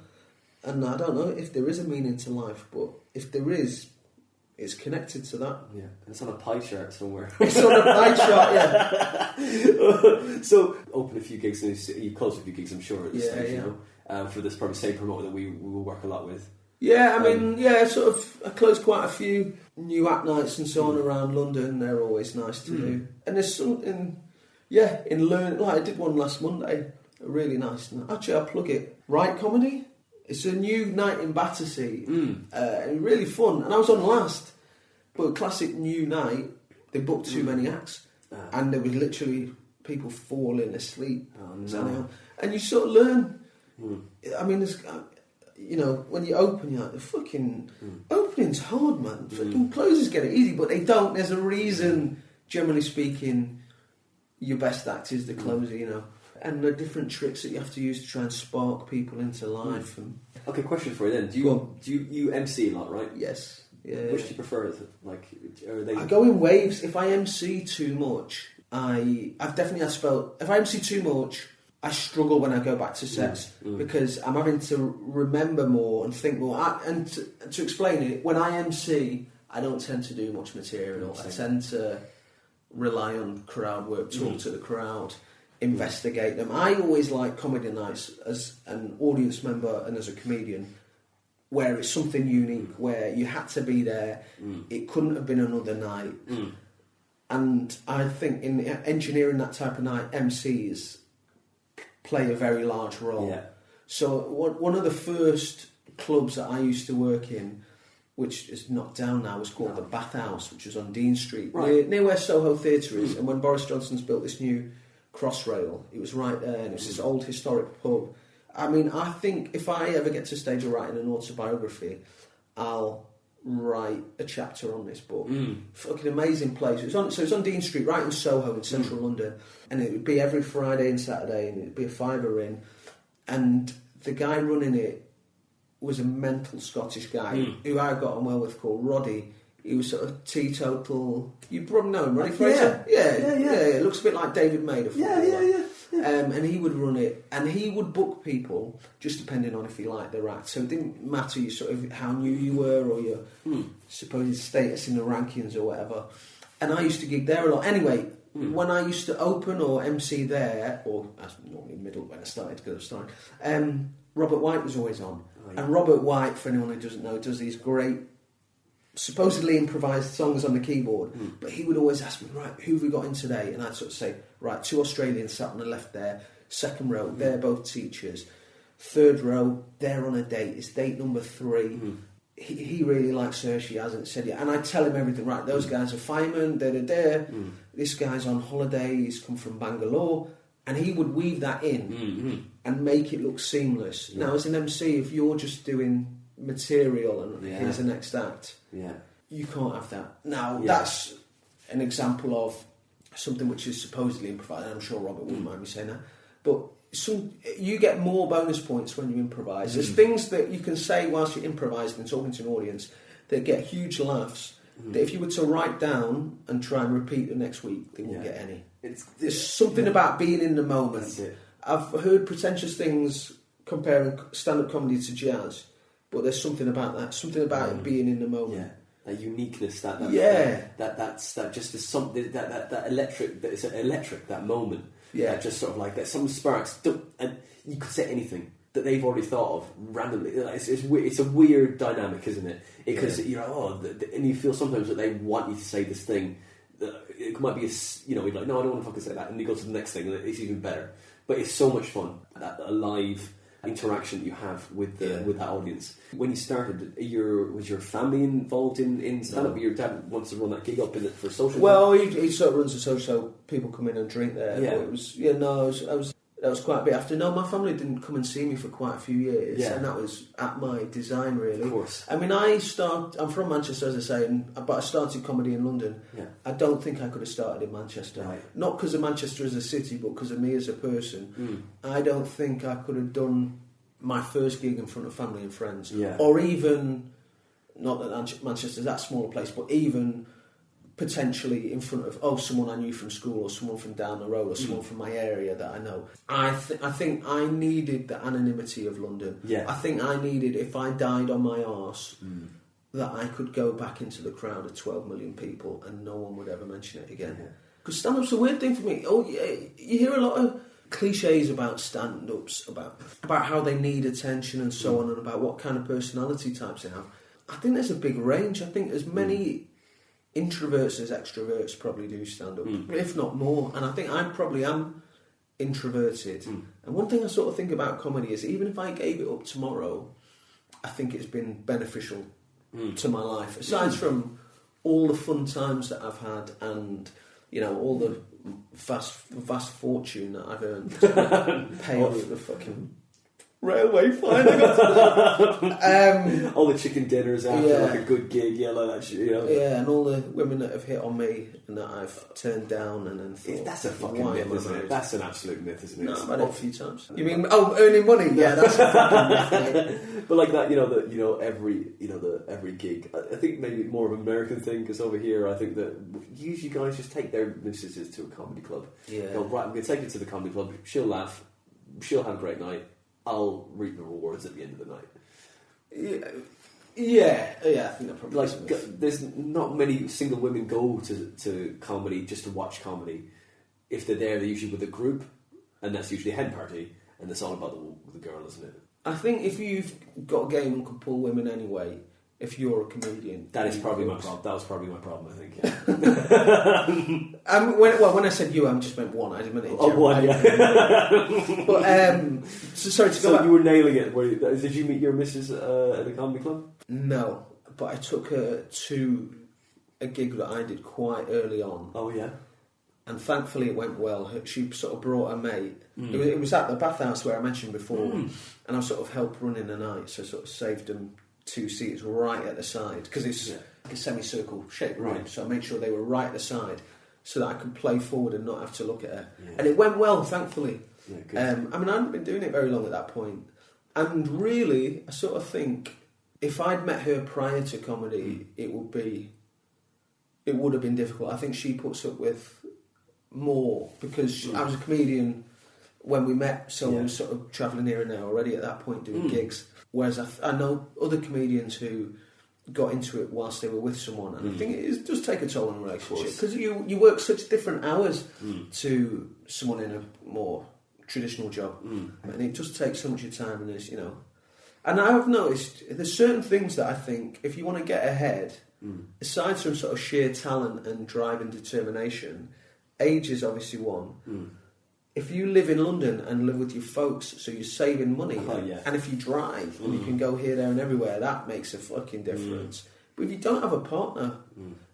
And I don't know if there is a meaning to life, but if there is, it's connected to that. Yeah, and it's on a pie chart somewhere. It's on a pie chart, yeah. So, open a few gigs, and you close a few gigs, I'm sure, at this stage, yeah. you know, for this probably same promoter that we will work a lot with. Yeah, I mean, sort of, I closed quite a few new act nights and so on around London. They're always nice to do. And there's something, in learning, like I did one last Monday, really nice. Actually, I'll plug it. Right Comedy. It's a new night in Battersea, really fun. And I was on last, but a classic new night. They booked too many acts, and there was literally people falling asleep. Oh, no. And you sort of learn. I mean, there's, when you open, you're like, the fucking opening's hard, man. Fucking closers get it easy, but they don't. There's a reason, generally speaking, your best act is the closer, you know. And the different tricks that you have to use to try and spark people into life. And okay, question for you then. Do you MC a lot, right? yes. Yeah. Which do you prefer? Like, are they? I go in waves. If I MC too much, I've definitely had spell. If I MC too much, I struggle when I go back to sets because I'm having to remember more and think more. And to explain it, when I MC, I don't tend to do much material. I tend to rely on crowd work, talk to the crowd, investigate them. I always like comedy nights as an audience member and as a comedian, where it's something unique, where you had to be there. It couldn't have been another night. And I think in engineering that type of night, MCs play a very large role. Yeah. So one of the first clubs that I used to work in, which is knocked down now, was called the Bathhouse, which was on Dean Street, near where Soho Theatre is. And when Boris Johnson's built this new Crossrail, it was right there, and it was this old historic pub. I mean, I think if I ever get to a stage of writing an autobiography, I'll write a chapter on this book. Fucking amazing place. It's on Dean Street, right in Soho in central London, and it would be every Friday and Saturday, and it'd be a £5 in. And the guy running it was a mental Scottish guy who I got on well with, called Roddy. He was sort of teetotal. You probably know him, Roddy Fraser. Yeah. Looks a bit like David Maid. Yeah. And he would run it, and he would book people just depending on if he liked their act. So it didn't matter you sort of how new you were or your supposed status in the rankings or whatever. And I used to gig there a lot. Anyway, when I used to open or MC there, or as normally middle when I started, because I was starting, Robert White was always on. Oh, yeah. And Robert White, for anyone who doesn't know, does these great, supposedly improvised songs on the keyboard, but he would always ask me, right, who have we got in today? And I'd sort of say, right, 2 Australians sat on the left there, second row, they're both teachers, third row, they're on a date, it's date number 3. He really likes her, she hasn't said yet. And I tell him everything, right, those guys are firemen, this guy's on holiday, he's come from Bangalore, and he would weave that in and make it look seamless. Now, as an MC, if you're just doing material and here's the next act, you can't have that. Now, that's an example of something which is supposedly improvised, and I'm sure Robert wouldn't mind me saying that, but you get more bonus points when you improvise. There's things that you can say whilst you're improvising and talking to an audience that get huge laughs, that if you were to write down and try and repeat the next week, they won't get any. There's something about being in the moment. That's it. I've heard pretentious things comparing stand-up comedy to jazz, but there's something about that, something about it being in the moment. Yeah. That uniqueness, that just is something that electric, that it's electric, that moment. Yeah. That just sort of like that. Some sparks, and you could say anything that they've already thought of randomly. It's a weird dynamic, isn't it? Because you're like, and you feel sometimes that they want you to say this thing. It might be you're like, no, I don't want to fucking say that, and you go to the next thing, and it's even better. But it's so much fun, that alive interaction that you have with that audience. When you started, was your family involved in stand-up? No. Your dad wants to run that gig up for social? Well, he sort of runs a social, so people come in and drink there. Yeah. But it was, that was quite a bit after. No, my family didn't come and see me for quite a few years, and that was at my design, really. Of course. I mean, I'm from Manchester, as I say, but I started comedy in London. Yeah. I don't think I could have started in Manchester. Right. Not because of Manchester as a city, but because of me as a person. I don't think I could have done my first gig in front of family and friends. Yeah. Or even, not that Manchester's that small a place, but even potentially in front of someone I knew from school or someone from down the road or someone from my area that I know. I think I needed the anonymity of London. Yeah. I think I needed, if I died on my arse, that I could go back into the crowd of 12 million people and no one would ever mention it again. Because stand-up's a weird thing for me. You hear a lot of cliches about stand-ups, about how they need attention and so on, and about what kind of personality types they have. I think there's a big range. I think as many introverts as extroverts probably do stand-up, if not more. And I think I probably am introverted. And one thing I sort of think about comedy is, even if I gave it up tomorrow, I think it's been beneficial to my life. Aside from all the fun times that I've had and, you know, all the vast fortune that I've earned to pay off the fucking railway fine. All the chicken dinners after like a good gig, like that shit, you know. Yeah, and all the women that have hit on me and that I've turned down and then thought, that's a fucking myth, isn't it? That's an absolute myth, isn't it? No, I've had it a few times. You mean earning money? Yeah, that's a fucking myth, mate. But like that, every gig. I think maybe more of an American thing, because over here I think that usually guys just take their missus to a comedy club. Yeah. Go, right, I'm going to take her to the comedy club. She'll laugh. She'll have a great night. I'll reap the rewards at the end of the night. Yeah, I think that probably there's not many single women go to comedy just to watch comedy. If they're there, they're usually with a group, and that's usually a hen party, and it's all about the girl, isn't it? I think if you've got a game and can pull women anyway, if you're a comedian, that is probably my problem. That was probably my problem, I think. Yeah. When I said you, I just meant one. I didn't mean it. One, yeah. But sorry to go back. You were nailing it. Did you meet your missus at a comedy club? No, but I took her to a gig that I did quite early on. Oh yeah. And thankfully it went well. She sort of brought her mate. It was at the bathhouse where I mentioned before, and I sort of helped running the night, so I sort of saved them 2 seats right at the side, because it's like a semicircle shaped room, so I made sure they were right at the side so that I could play forward and not have to look at her. And it went well, thankfully. I hadn't been doing it very long at that point, and really I sort of think if I'd met her prior to comedy, it would have been difficult. I think she puts up with more because I was a comedian when we met, so I was sort of travelling here and there already at that point doing gigs. Whereas I know other comedians who got into it whilst they were with someone, and I think it does take a toll on a relationship, because you work such different hours to someone in a more traditional job, and it just takes so much of your time, and there's, and I've noticed there's certain things that I think if you want to get ahead, aside from sort of sheer talent and drive and determination, age is obviously one. If you live in London and live with your folks, so you're saving money, and if you drive and you can go here, there and everywhere, that makes a fucking difference. But if you don't have a partner,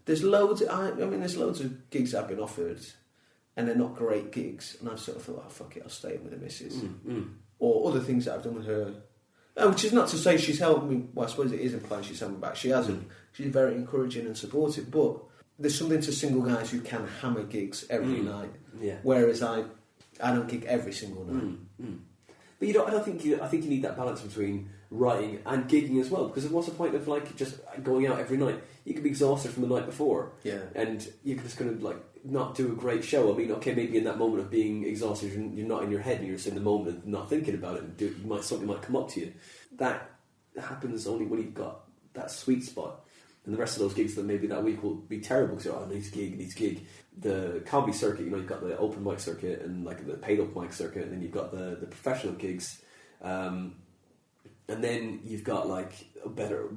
there's loads there's loads of gigs I've been offered and they're not great gigs, and I've sort of thought, fuck it, I'll stay with the missus. Or other things that I've done with her, which is not to say she's helped me. Well, I suppose it is implying she's helped me back. She hasn't. She's very encouraging and supportive, but there's something to single guys who can hammer gigs every night, whereas I don't gig every single night. But I think you need that balance between writing and gigging as well, because what's the point of like just going out every night? You could be exhausted from the night before, and you can just kind of like not do a great show. I mean, okay, maybe in that moment of being exhausted, you're not in your head, and you're just in the moment of not thinking about it, and something might come up to you. That happens only when you've got that sweet spot. And the rest of those gigs that maybe that week will be terrible because needs gig. The comedy circuit, you've got the open mic circuit and like the paid open mic circuit, and then you've got the professional gigs, and then you've got like a better,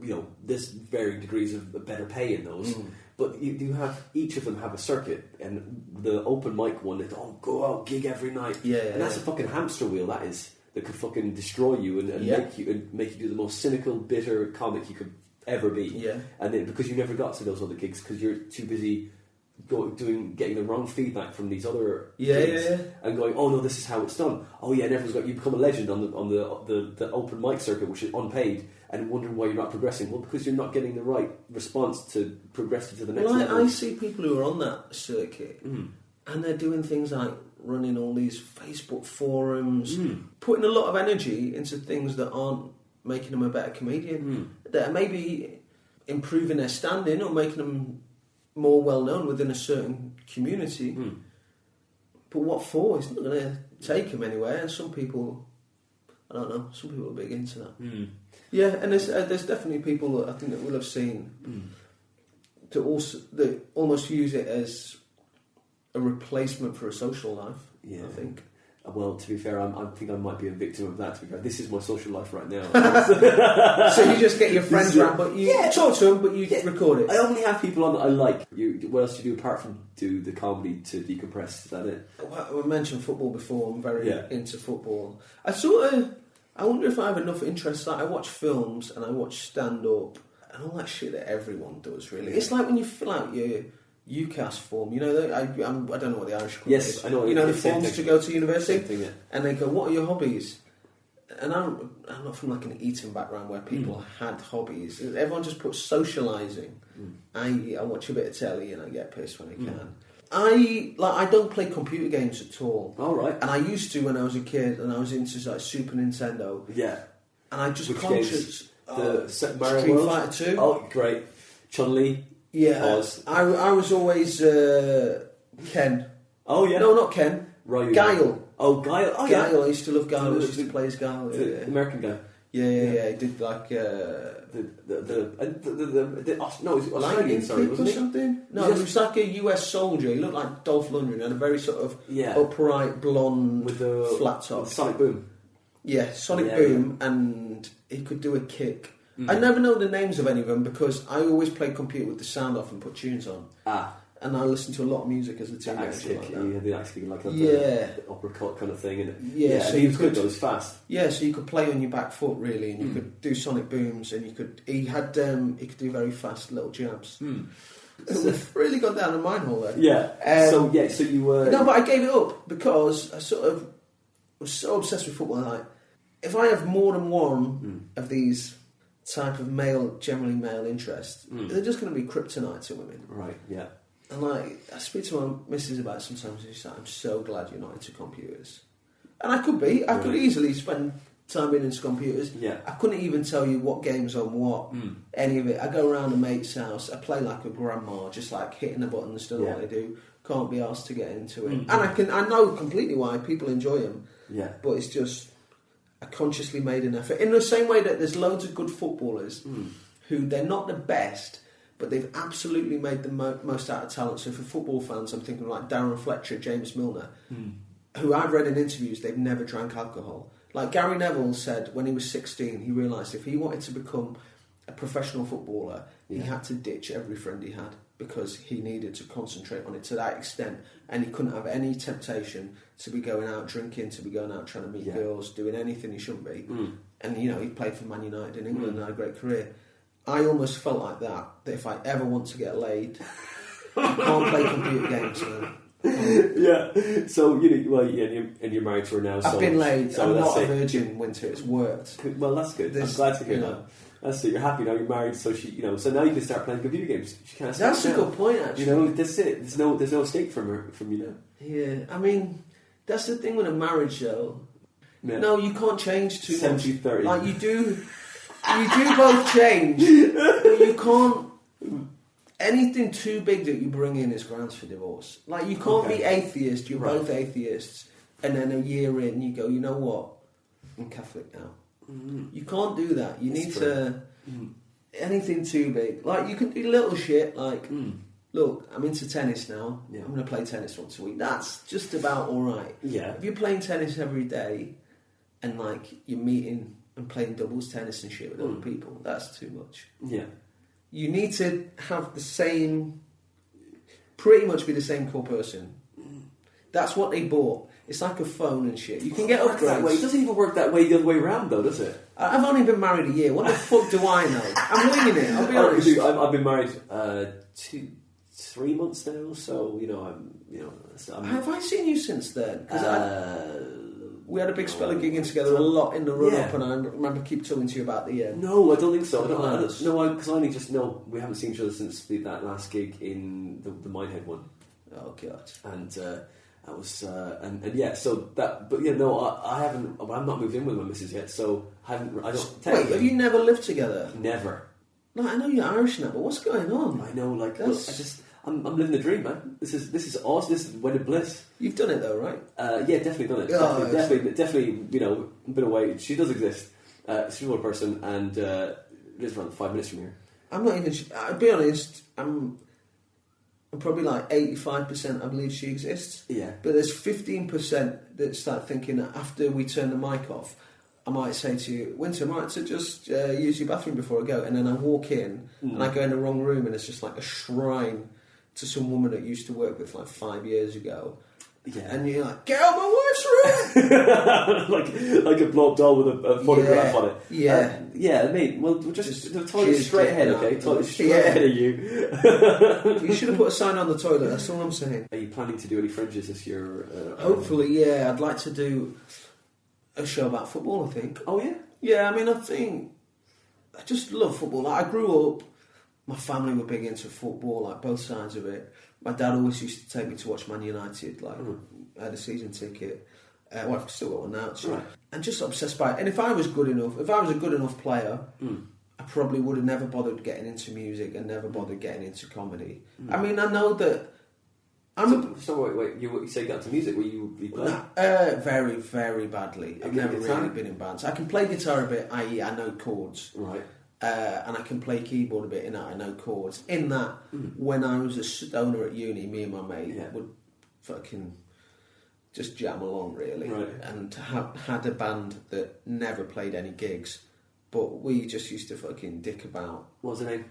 there's varying degrees of better pay in those. But you do have, each of them have a circuit, and the open mic one is go out gig every night, and that's a fucking hamster wheel that could fucking destroy you and make you do the most cynical, bitter comic you could ever be, and then because you never got to those other gigs because you're too busy getting the wrong feedback from these other gigs and going, oh no, this is how it's done. Oh yeah, and everyone's you become a legend on the open mic circuit, which is unpaid, and wondering why you're not progressing. Well, because you're not getting the right response to progress to the next level. I see people who are on that circuit and they're doing things like running all these Facebook forums, putting a lot of energy into things that aren't making them a better comedian, that are maybe improving their standing or making them more well known within a certain community. But what for? It's not going to take him anywhere. And some people, I don't know, some people are big into that. Yeah, and there's definitely people that I think that will have seen that almost use it as a replacement for a social life. Yeah. I think. Well, to be fair, I think I might be a victim of that. To be fair, this is my social life right now. So you just get your friends around, but you talk to them, but you record it. I only have people on that I like. What else do you do apart from do the comedy to decompress? Is that it? Well, I mentioned football before. I'm very into football. I wonder if I have enough interest. Like I watch films and I watch stand-up and all that shit that everyone does. Really, it's like when you fill out your UCAS form. You know, I don't know what the Irish equivalent is. Yes, I know. You know the forms to go to university, Same thing, yeah. and they go, "What are your hobbies?" And I'm not from like an Eton background where people had hobbies. Everyone just puts socialising. I watch a bit of telly and I get pissed when I can. I don't play computer games at all. All right. And I used to when I was a kid, and I was into like Super Nintendo. Yeah. And I just Which conscious the Mario Street World? Fighter 2. Oh, great. Chun-Li. Yeah. I was always Ken. Oh yeah. No, not Ken. Ryu. Guile. Oh, Guile. Oh, Guile. yeah. I used to love Guile. I used to play as Guile. The American guy. Yeah. He did like no, it was Australian. Sorry, wasn't or he? something. No, he was like a US soldier. He looked like Dolph Lundgren and a very sort of upright blonde with the flat top. With Sonic Boom. Yeah, Sonic Boom, and he could do a kick. I never know the names of any of them because I always play computer with the sound off and put tunes on. And I listened to a lot of music as a teenager. Axe kick, the axe kick, like the uppercut kind of thing. And so he was good though, he was fast. Yeah, so you could play on your back foot really, and you could do sonic booms, and he could do very fast little jabs. We've really gone down a mine hole there. Yeah. So you were... No, but I gave it up because I sort of was so obsessed with football. Like, if I have more than one of these type of generally male interests, they're just going to be kryptonite to women. Right, yeah. And like, I speak to my missus about it sometimes, and she's like, I'm so glad you're not into computers. And I could be. I could easily spend time being into computers. Yeah. I couldn't even tell you what game's on what, any of it. I go around a mate's house, I play like a grandma, just like hitting the buttons, don't know what they do. Can't be asked to get into it. And I know completely why people enjoy them. Yeah. But it's just, I consciously made an effort. In the same way that there's loads of good footballers who they're not the best, but they've absolutely made the most out of talent. So for football fans, I'm thinking like Darren Fletcher, James Milner, who I've read in interviews, they've never drank alcohol. Like Gary Neville said when he was 16, he realised if he wanted to become a professional footballer, he had to ditch every friend he had because he needed to concentrate on it to that extent. And he couldn't have any temptation to be going out drinking, to be going out trying to meet girls, doing anything he shouldn't be. And, you know, he played for Man United in England and had a great career. I almost felt like that if I ever want to get laid, I can't play computer games, man. Yeah. So you're married to her now. I've been laid. So I'm not a virgin, Winter. It's worked. Well, that's good. I'm glad to hear that. That's it. You're happy now. You're married, so so now you can start playing computer games. She can't. That's a good point, actually. That's it. There's no escape from you now. Yeah, I mean, that's the thing with a marriage, though. Yeah. No, you can't change too much. 70-30. Like you do both change, but you can't. Anything too big that you bring in is grounds for divorce. Like you can't be atheist. You're both atheists, and then a year in, you go, you know what? I'm Catholic now. You can't do that. You need to. Anything too big, like you can do little shit. Like, look, I'm into tennis now. Yeah. I'm going to play tennis once a week. That's just about all right. Yeah. If you're playing tennis every day, and like you're meeting and playing doubles tennis and shit with other people, that's too much. Yeah. You need to have the same, pretty much be the same core person. That's what they bought. It's like a phone and shit. You can get upgrades. That way. It doesn't even work that way the other way around, though, does it? I've only been married a year. What the fuck do I know? I'm winging it. I'll be honest. I've been married 3 months now, so Have I seen you since then? Because we had a big spell of gigging together a lot in the run-up, and I remember keep talking to you about the... No, I don't think so. Because I only just know we haven't seen each other since that last gig in the Minehead one. Oh, God. And that was... so that... But, I haven't... I'm not moved in with my missus yet, so I don't... Wait, have you never lived together? Never. No, I know you're Irish now, but what's going on? I know, I'm living the dream, man. This is awesome. This is wedded bliss. You've done it though, right? Yeah, definitely done it. Oh, Definitely. You know, been away. She does exist. She's a real person, and lives around 5 minutes from here. I'm not even. I'll be honest. I'm probably like 85%. I believe she exists. Yeah. But there's 15% that start thinking that after we turn the mic off, I might say to you, Winter, I might to just use your bathroom before I go, and then I walk in and I go in the wrong room, and it's just like a shrine to some woman that used to work with like 5 years ago. Yeah. And you're like, get out my wife's room! like a blow up doll with a photograph on it. Yeah. Yeah, mate. Well, we'll just the toilet straight ahead, okay? Toilet straight ahead of you. You should have put a sign on the toilet, that's all I'm saying. Are you planning to do any fringes this year? Hopefully, yeah. I'd like to do a show about football, I think. Oh, yeah? Yeah, I mean, I just love football. Like, I grew up, my family were big into football, like both sides of it. My dad always used to take me to watch Man United, like, I had a season ticket. Well, I've still got one now, actually. Right. And just obsessed by it. And if I was a good enough player, I probably would have never bothered getting into music and never bothered getting into comedy. I mean, I know that So wait, you say you got into music? Were you playing? Very, very badly. I've never really been in bands. I can play guitar a bit, i.e. I know chords. Right. And I can play keyboard a bit in that I know chords. In that, when I was a stoner at uni, me and my mate would fucking just jam along, really. Right. And had a band that never played any gigs, but we just used to fucking dick about. What was the name?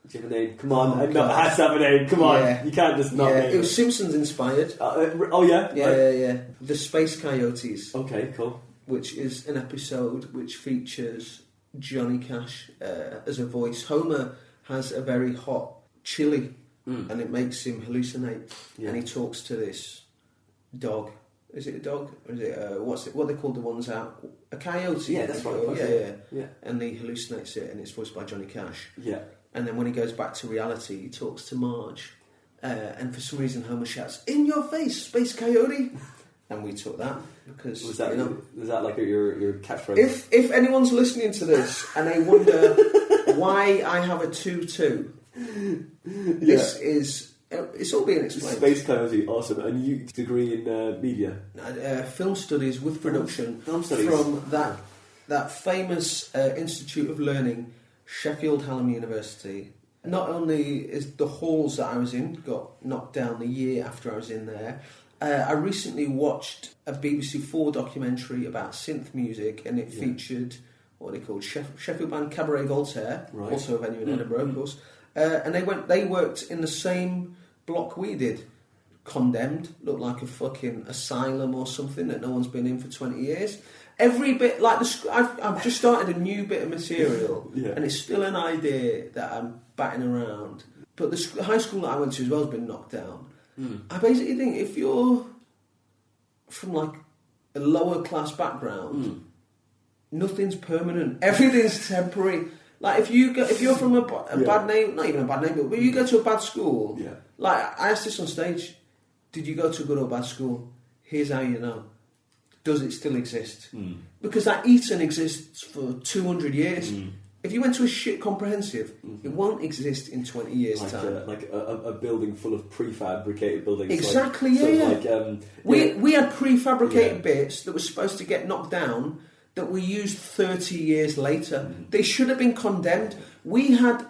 Do you have a name? Come on, it has to have a name. Come on, you can't just not name it. Was Simpsons inspired. Oh yeah? Yeah. The Space Coyotes. Okay, cool. Which is an episode which features Johnny Cash as a voice. Homer has a very hot chili and it makes him hallucinate, and he talks to this dog. Is it a dog? Or is it what they call the ones out? A coyote. Yeah, that's right. Yeah. And he hallucinates it, and it's voiced by Johnny Cash. Yeah. And then when he goes back to reality, he talks to Marge, and for some reason Homer shouts, "In your face, Space Coyote!" And we took that because was that like your catchphrase? If anyone's listening to this and they wonder why I have a 2-2, this is. It's all being explained. Space Coyote, awesome. And you degree in media? Film studies with production. Film studies. From that famous Institute of Learning, Sheffield Hallam University. Not only is the halls that I was in got knocked down the year after I was in there, I recently watched a BBC 4 documentary about synth music, and it featured what they called Sheffield band Cabaret Voltaire, also a venue in Edinburgh, of course. And they worked in the same block we did. Condemned, looked like a fucking asylum or something that no one's been in for 20 years. Every bit, like I've just started a new bit of material, and it's still an idea that I'm batting around. But the high school that I went to as well has been knocked down. I basically think if you're from like a lower class background, nothing's permanent. Everything's temporary. Like if you're from a bad name, not even a bad name, but you go to a bad school. Yeah. Like I asked this on stage, did you go to a good or bad school? Here's how you know. Does it still exist? Because that Eton exists for 200 years. If you went to a shit comprehensive, it won't exist in 20 years' time. Like a building full of prefabricated buildings. Exactly, we had prefabricated bits that were supposed to get knocked down that were used 30 years later. They should have been condemned. We had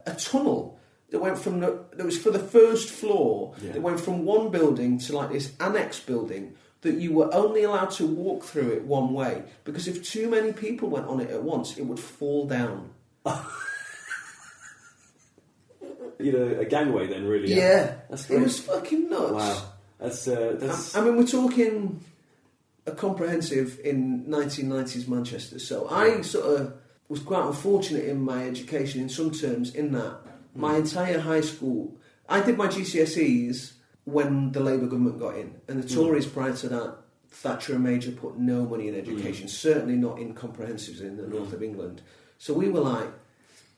a tunnel that went from that was for the first floor, that went from one building to like this annex building, that you were only allowed to walk through it one way, because if too many people went on it at once, it would fall down. A gangway then, really? Yeah. That's great. It was fucking nuts. Wow. That's... I mean, we're talking a comprehensive in 1990s Manchester, so I sort of was quite unfortunate in my education in some terms, in that my entire high school... I did my GCSEs when the Labour government got in, and the Tories prior to that, Thatcher and Major put no money in education, certainly not in comprehensives in the north of England. So we were like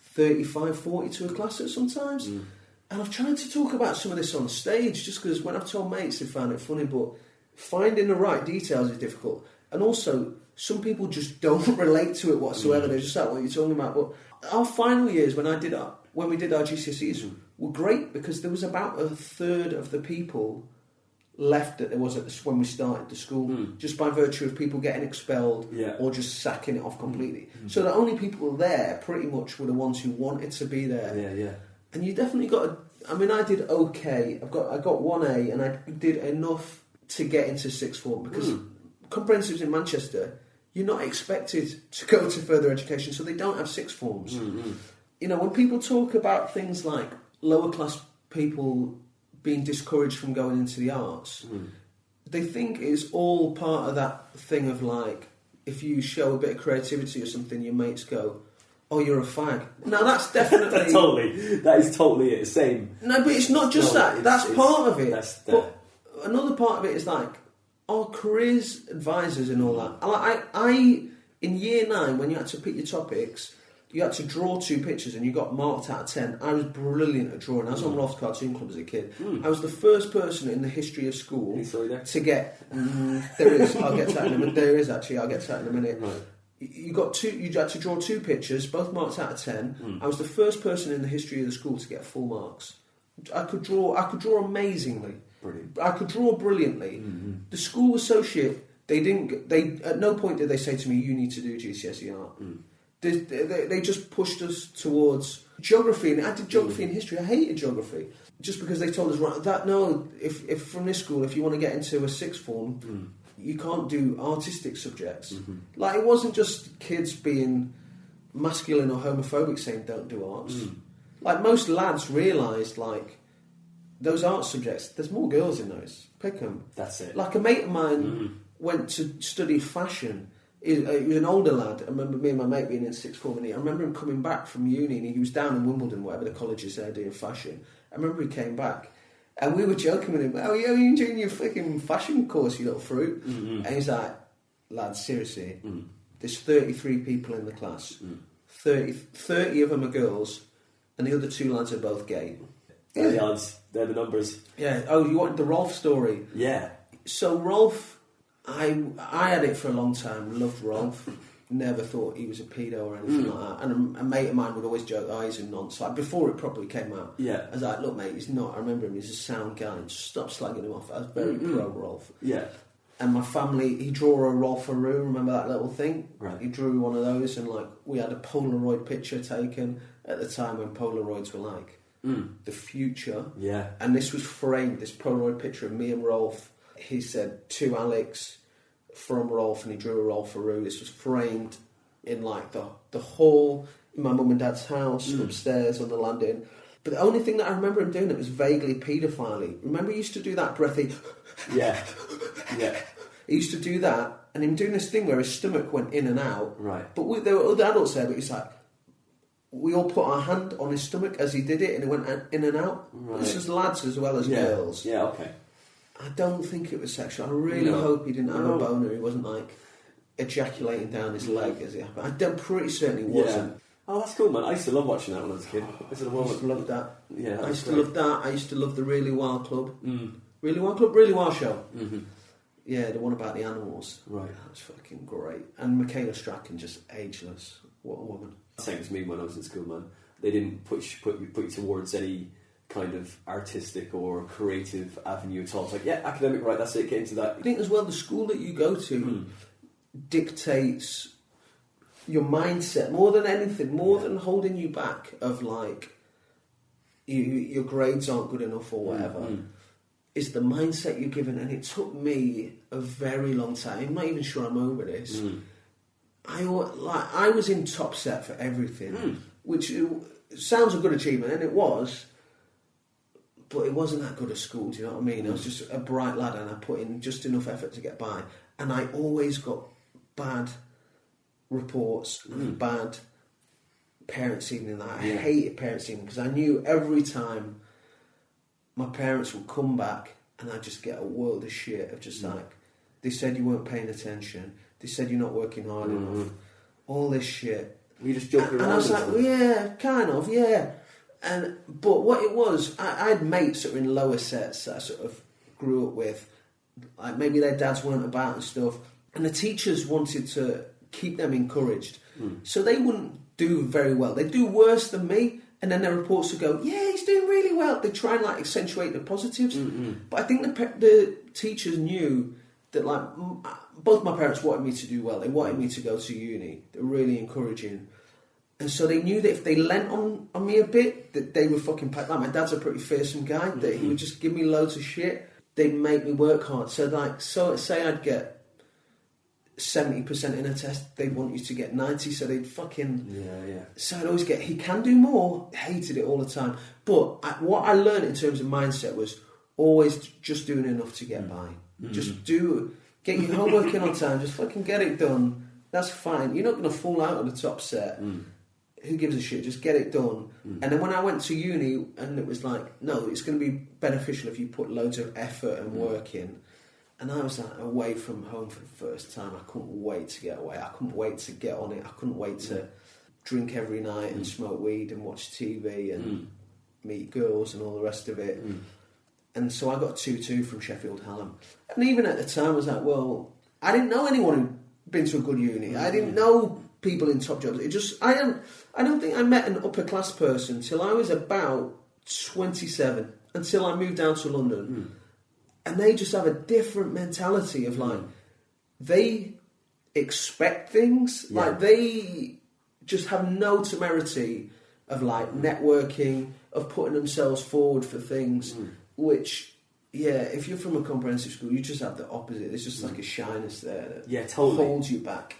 35, 40 to a class at sometimes. And I've tried to talk about some of this on stage, just because when I've told mates, they found it funny, but finding the right details is difficult. And also, some people just don't relate to it whatsoever. They're just like, what are you talking about? But our final years, when I did when we did our GCSEs were great because there was about a third of the people left that there was when we started the school, just by virtue of people getting expelled or just sacking it off completely. So the only people there pretty much were the ones who wanted to be there. Yeah. And you definitely got I did okay. I got 1A and I did enough to get into sixth form because comprehensives in Manchester, you're not expected to go to further education, so they don't have sixth forms. You know, when people talk about things like lower class people being discouraged from going into the arts, they think it's all part of that thing of like, if you show a bit of creativity or something, your mates go, "Oh, you're a fag." Now that's definitely that is totally it. Same. No, but it's not just that. That's part of it. But another part of it is like our careers advisors and all that. I in year 9 when you had to pick your topics, you had to draw 2 pictures and you got marked out of 10. I was brilliant at drawing. I was on Rolf's Cartoon Club as a kid. I was the first person in the history of school to get. There is. I'll get to that in a minute. There is actually. I'll get to that in a minute. Right. You had to draw 2 pictures, both marked out of 10. I was the first person in the history of the school to get full marks. I could draw amazingly. Brilliant. I could draw brilliantly. The school was so shit. They at no point did they say to me, "You need to do GCSE art." They just pushed us towards geography, and I did geography and history. I hated geography just because they told us if from this school, if you want to get into a sixth form, you can't do artistic subjects. Like, it wasn't just kids being masculine or homophobic saying don't do arts. Like, most lads realised, like, those art subjects, there's more girls in those. Pick them. That's it. Like, a mate of mine went to study fashion. He was an older lad. I remember me and my mate being in sixth form, and I remember him coming back from uni, and he was down in Wimbledon, whatever the college is there, doing fashion. I remember he came back, and we were joking with him, "Oh, yeah, you're doing your fucking fashion course, you little fruit." And he's like, "Lad, seriously, there's 33 people in the class. 30 of them are girls, and the other 2 lads are both gay." They're the odds. They're the numbers. Yeah. Oh, you wanted the Rolf story? Yeah. So Rolf, I had it for a long time. Loved Rolf. Never thought he was a pedo or anything like that. And a mate of mine would always joke, "Oh, he's a nonce." Like, before it properly came out. Yeah. I was like, "Look, mate, he's not." I remember him. He's a sound guy. And stop slagging him off. I was very pro Rolf. Yeah. And my family, he drew a Rolf-a-roo. Remember that little thing? Right. He drew one of those, and like we had a Polaroid picture taken at the time when Polaroids were like the future. Yeah. And this was framed. This Polaroid picture of me and Rolf. He said, "To Alex from Rolf," and he drew a Rolf-a-roo. This was framed in like the hall in my mum and dad's house upstairs on the landing. But the only thing that I remember him doing that was vaguely paedophile-y. Remember, he used to do that breathy. Yeah. Yeah. He used to do that, and him doing this thing where his stomach went in and out. Right. But there were other adults there, but he's like, we all put our hand on his stomach as he did it, and it went in and out. Right. This was lads as well as girls. Yeah, okay. I don't think it was sexual. I really hope he didn't have a boner. He wasn't like ejaculating down his leg as it happened. I'm pretty certain he wasn't. Yeah. Oh, that's cool, man. I used to love watching that when I was a kid. I used to love that. Yeah, I used to love that. I used to love the Really Wild Club. Really Wild Club? Really Wild Show. Yeah, the one about the animals. Right. That was fucking great. And Michaela Strachan, just ageless. What a woman. Same as me when I was in school, man. They didn't put you towards any kind of artistic or creative avenue at all. It's like, yeah, academic, right, that's it, get into that. I think as well, the school that you go to dictates your mindset more than anything, more than holding you back of like, your grades aren't good enough or whatever. Is the mindset you're given. And it took me a very long time. I'm not even sure I'm over this. I was in top set for everything, which sounds a good achievement, and it was, but it wasn't that good at school, do you know what I mean? I was just a bright lad, and I put in just enough effort to get by, and I always got bad reports, bad parents' evening. I hated parents' evening, because I knew every time my parents would come back, and I'd just get a world of shit of just like, they said you weren't paying attention, they said you're not working hard enough, all this shit. Were you just joking around? And I was like, well, yeah, kind of, yeah. But what it was, I had mates that were in lower sets that I sort of grew up with. Like, maybe their dads weren't about and stuff. And the teachers wanted to keep them encouraged. So they wouldn't do very well. They'd do worse than me, And then their reports would go, yeah, he's doing really well. They try and like accentuate the positives. But I think the teachers knew that like both my parents wanted me to do well. They wanted me to go to uni. They're really encouraging. And so they knew that if they lent on me a bit, that they would fucking pack. Like my dad's a pretty fearsome guy. That he would just give me loads of shit. They'd make me work hard. So say I'd get 70% in a test, they'd want you to get 90, so they'd fucking... So I'd always get, he can do more. Hated it all the time. But what I learned in terms of mindset was always just doing enough to get by. Just get your homework in on time, just fucking get it done. That's fine. You're not going to fall out of the top set. Who gives a shit? Just get it done. And then when I went to uni, and it was like, no, it's going to be beneficial if you put loads of effort and work in. And I was like away from home for the first time. I couldn't wait to get away. I couldn't wait to get on it. I couldn't wait to drink every night and smoke weed and watch TV and meet girls and all the rest of it. And so I got 2-2 from Sheffield Hallam. And even at the time, I was like, well, I didn't know anyone who'd been to a good uni. I didn't know people in top jobs. I don't think I met an upper class person till I was about 27, until I moved down to London. And they just have a different mentality of like, they expect things. Like they just have no temerity of like networking, of putting themselves forward for things, which, if you're from a comprehensive school, you just have the opposite. There's just like a shyness there that holds you back.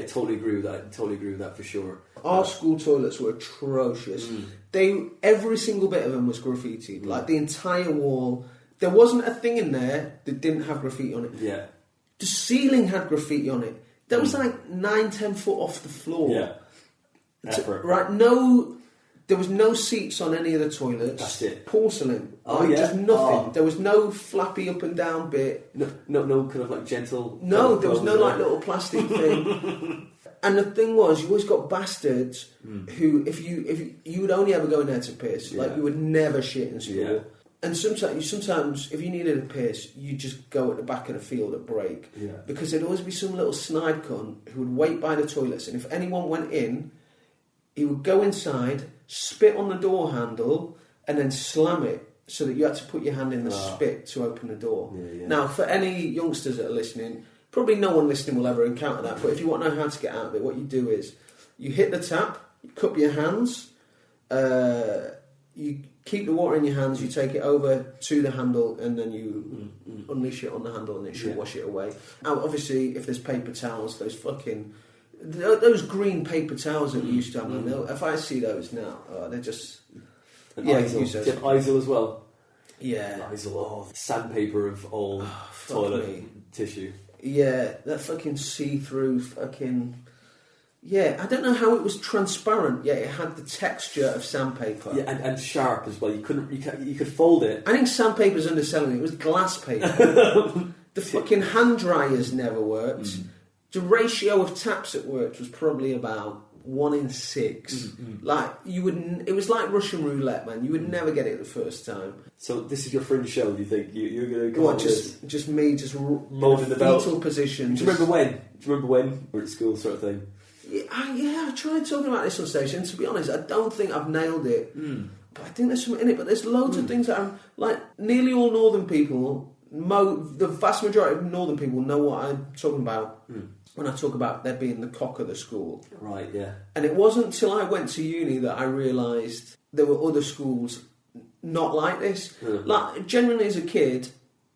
Totally agree with that. Totally agree with that for sure. Our school toilets were atrocious. Every single bit of them was graffitied. Like the entire wall. There wasn't a thing in there that didn't have graffiti on it. Yeah. The ceiling had graffiti on it. That was like 9-10 foot off the floor. Yeah. Effort. Right, there was no seats on any of the toilets. That's it. Porcelain. Oh, yeah. Just nothing. There was no flappy up and down bit. No kind of like gentle... No, there was no like little plastic thing. And the thing was, you always got bastards who, if you would only ever go in there to piss. Like, you would never shit in school. Yeah. And sometimes, if you needed a piss, you'd just go at the back of the field at break. Yeah. Because there'd always be some little snide cunt who would wait by the toilets, and if anyone went in, he would go inside, spit on the door handle, and then slam it so that you had to put your hand in the spit to open the door. Now, for any youngsters that are listening, probably no one listening will ever encounter that, but if you want to know how to get out of it, what you do is you hit the tap, you cup your hands, you keep the water in your hands, you take it over to the handle, and then you unleash it on the handle, and it should wash it away. Now, obviously, if there's paper towels, those green paper towels that we used to have, if I see those now, they're just... Isle. Do you have Isle as well? Yeah. Isle, sandpaper of all toilet tissue. Yeah, that fucking see-through fucking... Yeah, I don't know how it was transparent, yet it had the texture of sandpaper. Yeah, and sharp as well. You could fold it. I think sandpaper's underselling it. It was glass paper. The fucking hand dryers never worked. The ratio of taps that worked was probably about 1 in 6. Like it was like Russian roulette, man. You would never get it the first time. So this is your fringe show. Do you think you're going to go on just me, just moaning about fetal position? Do you remember when? Do you remember when we're at school, sort of thing? Yeah, I tried talking about this on stage, and to be honest, I don't think I've nailed it. But I think there's something in it. But there's loads of things that I'm like. Nearly all northern people, the vast majority of northern people know what I'm talking about when I talk about there being the cock of the school. Right. Yeah. And it wasn't until I went to uni that I realised there were other schools not like this. Like genuinely, as a kid,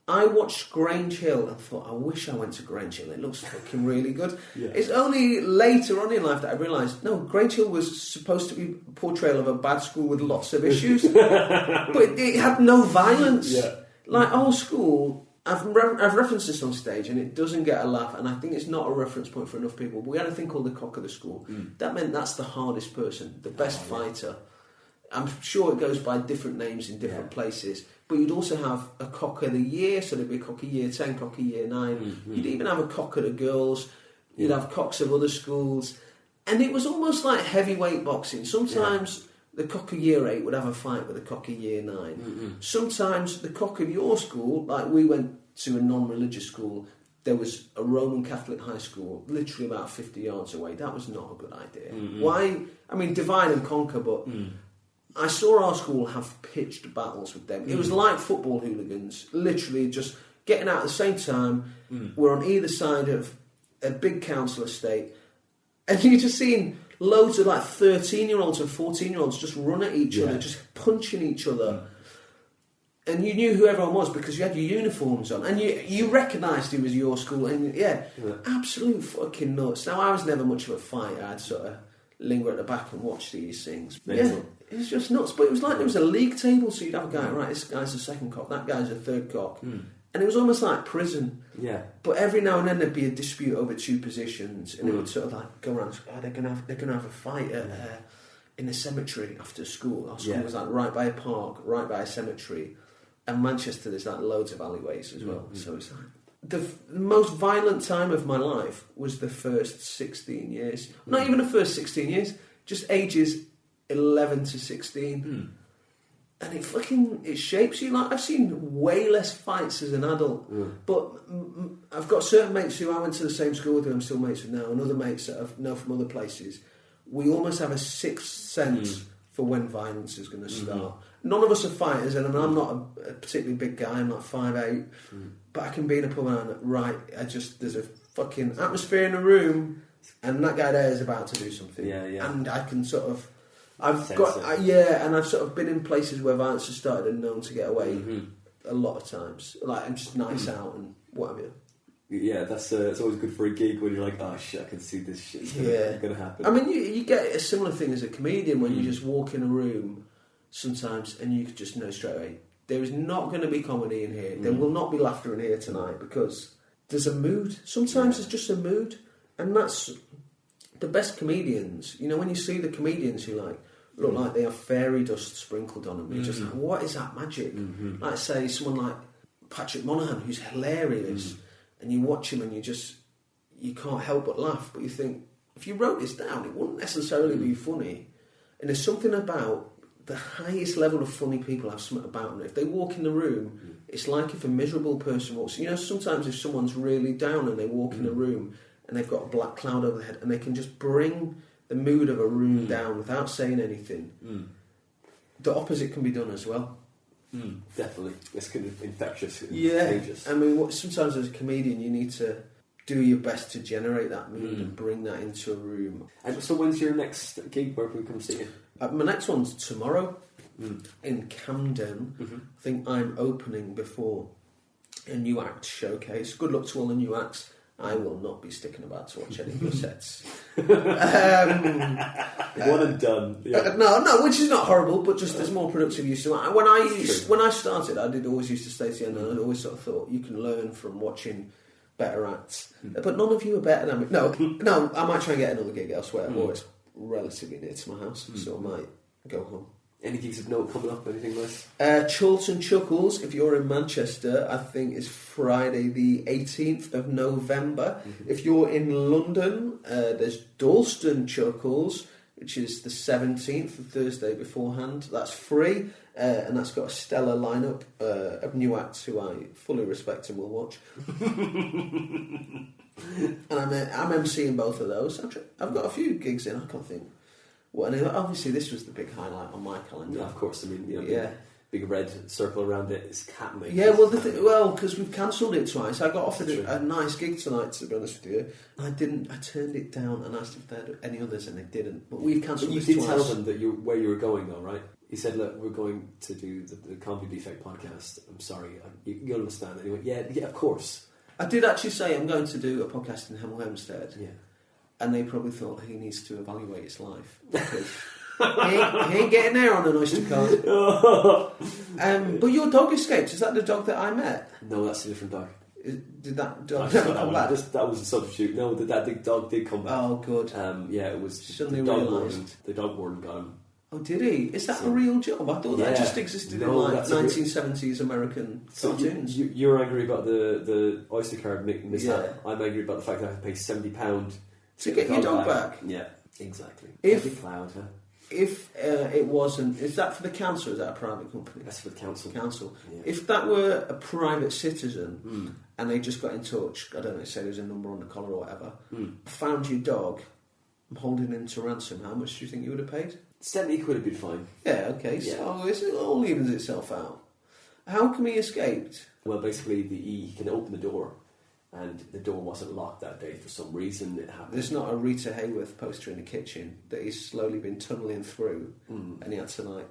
I watched Grange Hill and thought, I wish I went to Grange Hill. It looks fucking really good. Yeah. It's only later on in life that I realised, no, Grange Hill was supposed to be a portrayal of a bad school with lots of issues. But it had no violence. Yeah. Like, our school, I've referenced this on stage and it doesn't get a laugh, and I think it's not a reference point for enough people. But we had a thing called the cock of the school. That meant that's the hardest person, the best fighter. I'm sure it goes by different names in different places. But you'd also have a cock of the year, so there'd be a cock of year 10, cock of year 9. You'd even have a cock of the girls. You'd have cocks of other schools. And it was almost like heavyweight boxing. Sometimes the cock of year 8 would have a fight with the cock of year 9. Sometimes the cock of your school, like we went to a non-religious school, there was a Roman Catholic high school literally about 50 yards away. That was not a good idea. Why? I mean, divide and conquer, but... I saw our school have pitched battles with them. It was like football hooligans, literally just getting out at the same time. We're on either side of a big council estate, and you're just seeing loads of like 13-year-olds and 14-year-olds just run at each other, just punching each other. And you knew who everyone was because you had your uniforms on, and you recognised who was your school, and absolute fucking nuts. Now, I was never much of a fighter. I'd sort of linger at the back and watch these things. Yeah, it was just nuts. But it was like there was a league table, so you'd have a guy, right, this guy's a second cock, that guy's a third cock. And it was almost like prison. Yeah. But every now and then there'd be a dispute over two positions, and it would sort of like go around, they're gonna have a fight in a cemetery after school. Our school was like right by a park, right by a cemetery. And Manchester, there's like loads of alleyways as well. So it's like the most violent time of my life was the first 16 years. Not even the first 16 years, just ages 11 to 16. And it shapes you. Like, I've seen way less fights as an adult, but I've got certain mates who I went to the same school with, who I'm still mates with now, and other mates that I know from other places. We almost have a sixth sense for when violence is going to start. None of us are fighters, and I'm not a particularly big guy. I'm like 5'8", but I can be in a pub and there's a fucking atmosphere in a room, and that guy there is about to do something. And I can sort of. I've sort of been in places where violence has started and known to get away a lot of times. Like, I'm just nice out and what have you. Yeah, that's it's always good for a gig when you're like, oh shit, I can see this shit's going to happen. I mean, you get a similar thing as a comedian when you just walk in a room sometimes and you just know straight away, there is not going to be comedy in here. There will not be laughter in here tonight because there's a mood. Sometimes it's just a mood, and that's the best comedians. You know, when you see the comedians who like look like they have fairy dust sprinkled on them, you're just like, what is that magic? Like, say, someone like Patrick Monahan, who's hilarious, and you watch him and you can't help but laugh, but you think, if you wrote this down, it wouldn't necessarily be funny. And there's something about the highest level of funny people have something about them. If they walk in the room, it's like if a miserable person walks. You know, sometimes if someone's really down and they walk in a room and they've got a black cloud over their head and they can just bring the mood of a room down without saying anything, the opposite can be done as well. Definitely. It's kind of infectious. Contagious. I mean, sometimes as a comedian you need to do your best to generate that mood and bring that into a room. And so when's your next gig? Where can we come see you? My next one's tomorrow in Camden. I think I'm opening before a new act showcase. Good luck to all the new acts. I will not be sticking about to watch any of your sets. One and done. Yeah. No, which is not horrible, but just there's more productive use. So when I started, I did always used to stay to the end, and I always sort of thought you can learn from watching better acts. But none of you are better than me. No, I might try and get another gig elsewhere, or it's relatively near to my house, so I might go home. Any gigs of note coming up? Anything nice? Chorlton Chuckles, if you're in Manchester, I think is Friday the 18th of November. If you're in London, there's Dalston Chuckles, which is the 17th, the Thursday beforehand. That's free, and that's got a stellar lineup of new acts who I fully respect and will watch. And I'm emceeing both of those. I've got a few gigs in, I can't think. Well, and obviously this was the big highlight on my calendar. Yeah, of course. I mean, big red circle around it is cat making. Yeah, well, because we've cancelled it twice. I got offered a nice gig tonight, to be honest with you. I turned it down and asked if they had any others, and they didn't. But we've cancelled it twice. You did tell them that where you were going, though, right? He said, look, we're going to do the Comedy Defect podcast. I'm sorry. You'll understand. And he went, yeah, of course. I did actually say I'm going to do a podcast in Hemel Hempstead. Yeah. And they probably thought he needs to evaluate his life because he ain't getting there on an Oyster card. But your dog escaped. Is that the dog that I met? No, that's a different dog. Did that dog come back? That was a substitute. No, that dog did come back. Oh, good. It was suddenly the realised. The dog warden got him. Oh, did he? Is that a real job? I thought that just existed in 1970s American cartoons. You're angry about the Oyster card mishap. I'm angry about the fact that I have to pay £70 to get your dog back. Yeah, exactly. If cloud, huh? If it wasn't, is that for the council or is that a private company? That's for the council. Yeah. If that were a private citizen and they just got in touch, I don't know, say there's a number on the collar or whatever, found your dog, holding him to ransom, how much do you think you would have paid? £70 would be fine. Yeah, okay, so it all evens itself out. How come he escaped? Well, basically, he can open the door, and the door wasn't locked that day for some reason. It happened. There's not a Rita Hayworth poster in the kitchen that he's slowly been tunnelling through, and he had to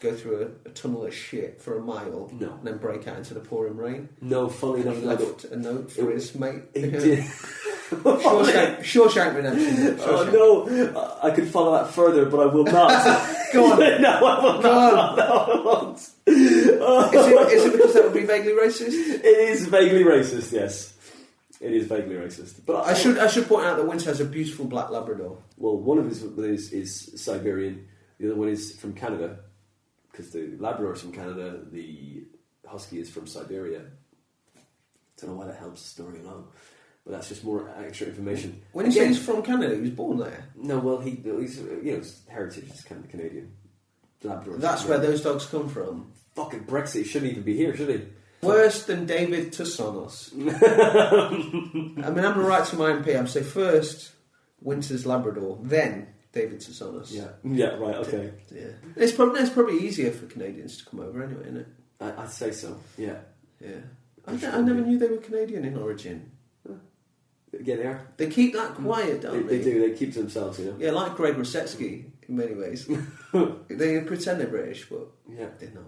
go through a tunnel of shit for a mile, No. and then break out into the pouring rain. No, funnily enough, He left a note for his mate. He did. Shawshank Redemption. Oh no, I could follow that further, but I will not. Go on. No, I will Go not. on. No, I won't. Is it because that would be vaguely racist? It is vaguely racist, yes. It is vaguely racist. But I should point out that Winter has a beautiful black Labrador. Well, one of his is Siberian, the other one is from Canada, because the Labrador is from Canada, the Husky is from Siberia. Don't know why that helps the story along, but that's just more extra information. When you say he's from Canada, he was born there. No, well, he's his heritage is kind of Canadian. Labrador. That's where those dogs come from. Fucking Brexit, he shouldn't even be here, should he? Worse than David Tusanos. I mean, I'm going to write to my MP. I'm say first Winter's Labrador, then David Tusanos. Yeah, right, okay. Yeah, it's probably easier for Canadians to come over anyway, isn't it? I'd say so. Yeah. I never knew they were Canadian in origin. Yeah, they are. They keep that quiet, don't they? They do. They keep to themselves, you know. Yeah, like Greg Rosetsky in many ways. They pretend they're British, but they're not.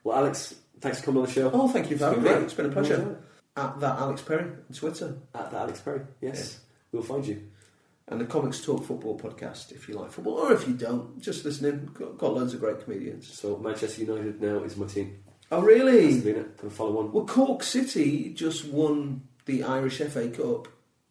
Well, Alex, thanks for coming on the show. Oh, thank you for having me. Great. It's been a pleasure. At that Alex Perry on Twitter. At that Alex Perry, yes. We'll find you. And the Comics Talk Football podcast, if you like football, or if you don't, just listening. Got loads of great comedians. So Manchester United now is my team. Oh, really? Can I follow one? Well, Cork City just won the Irish FA Cup,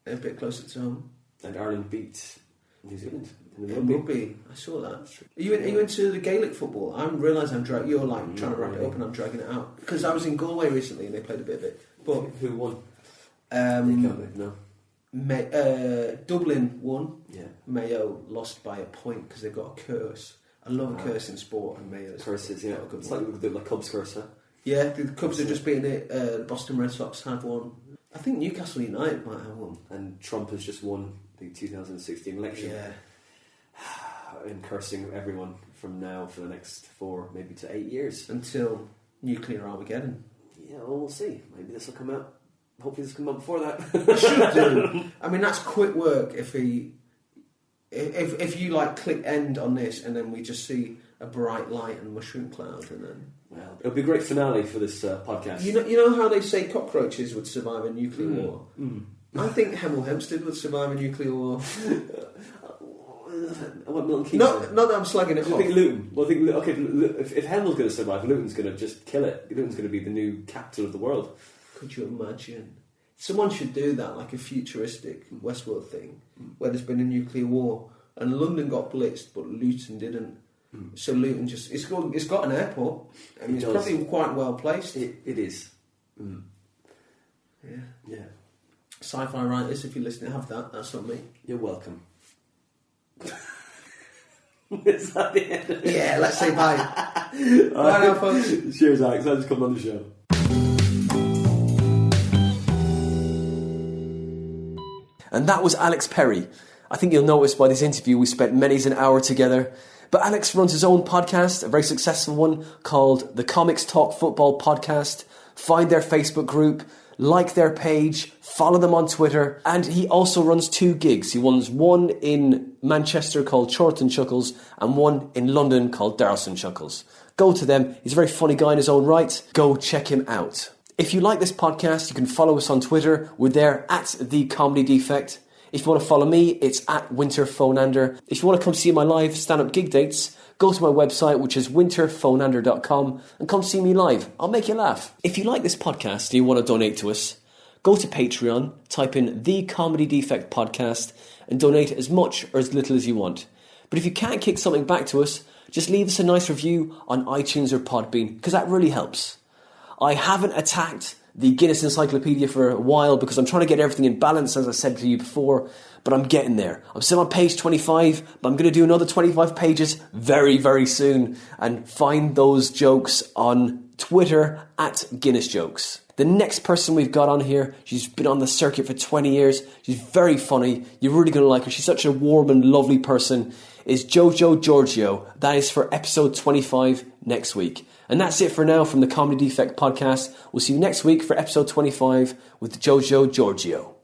a bit closer to home. And Ireland beat New Zealand in the In rugby. I saw that. Are you into the Gaelic football? I realise you're trying to wrap it up and I'm dragging it out. Because I was in Galway recently and they played a bit of it. But who won? No. Dublin won. Yeah. Mayo lost by a point because they've got a curse. I love a curse in sport, and Mayo's curses. Yeah, got a good it's one. like Cubs curse, huh? Yeah, the Cubs have just beaten it. The Boston Red Sox have one. I think Newcastle United might have one. And Trump has just won the 2016 election. Yeah. And cursing everyone from now for the next 4, maybe to 8 years. Until nuclear Armageddon. Yeah, well, we'll see. Maybe this will come out. Hopefully this will come out before that. It should do. I mean, that's quick work if you click end on this and then we just see a bright light and mushroom cloud and then... Well, it'll be a great finale for this podcast. You know how they say cockroaches would survive a nuclear war? I think Hemel Hempstead would survive a nuclear war. What Milton Keynes Not said. that I'm slagging it I off. think Luton. Well, if Hemel's going to survive, Luton's going to just kill it. Luton's going to be the new capital of the world. Could you imagine? Someone should do that, like a futuristic Westworld thing, where there's been a nuclear war and London got blitzed, but Luton didn't. So Luton it's got an airport. I mean, it's probably quite well placed. It is. Yeah. Sci-fi writers, if you're listening, have that. That's not me. You're welcome. Is that the end of it? Yeah, let's say bye. Bye now, folks. Cheers, Alex. I just come on the show. And that was Alex Perry. I think you'll notice by this interview we spent many's an hour together. But Alex runs his own podcast, a very successful one, called the Comics Talk Football Podcast. Find their Facebook group, like their page, follow them on Twitter, and he also runs 2 gigs. He runs one in Manchester called Chorlton Chuckles and one in London called Darlston Chuckles. Go to them. He's a very funny guy in his own right. Go check him out. If you like this podcast, you can follow us on Twitter. We're there at The Comedy Defect. If you want to follow me, it's at WinterPhonander. If you want to come see my live stand-up gig dates, go to my website, which is winterphonander.com, and come see me live. I'll make you laugh. If you like this podcast and you want to donate to us, go to Patreon, type in The Comedy Defect Podcast, and donate as much or as little as you want. But if you can't kick something back to us, just leave us a nice review on iTunes or Podbean, because that really helps. I haven't attacked the Guinness Encyclopedia for a while because I'm trying to get everything in balance, as I said to you before. but I'm getting there. I'm still on page 25, but I'm going to do another 25 pages very, very soon. And find those jokes on Twitter at Guinness Jokes. The next person we've got on here, she's been on the circuit for 20 years. She's very funny. You're really going to like her. She's such a warm and lovely person. Is Jojo Giorgio. That is for episode 25 next week. And that's it for now from the Comedy Defect podcast. We'll see you next week for episode 25 with Jojo Giorgio.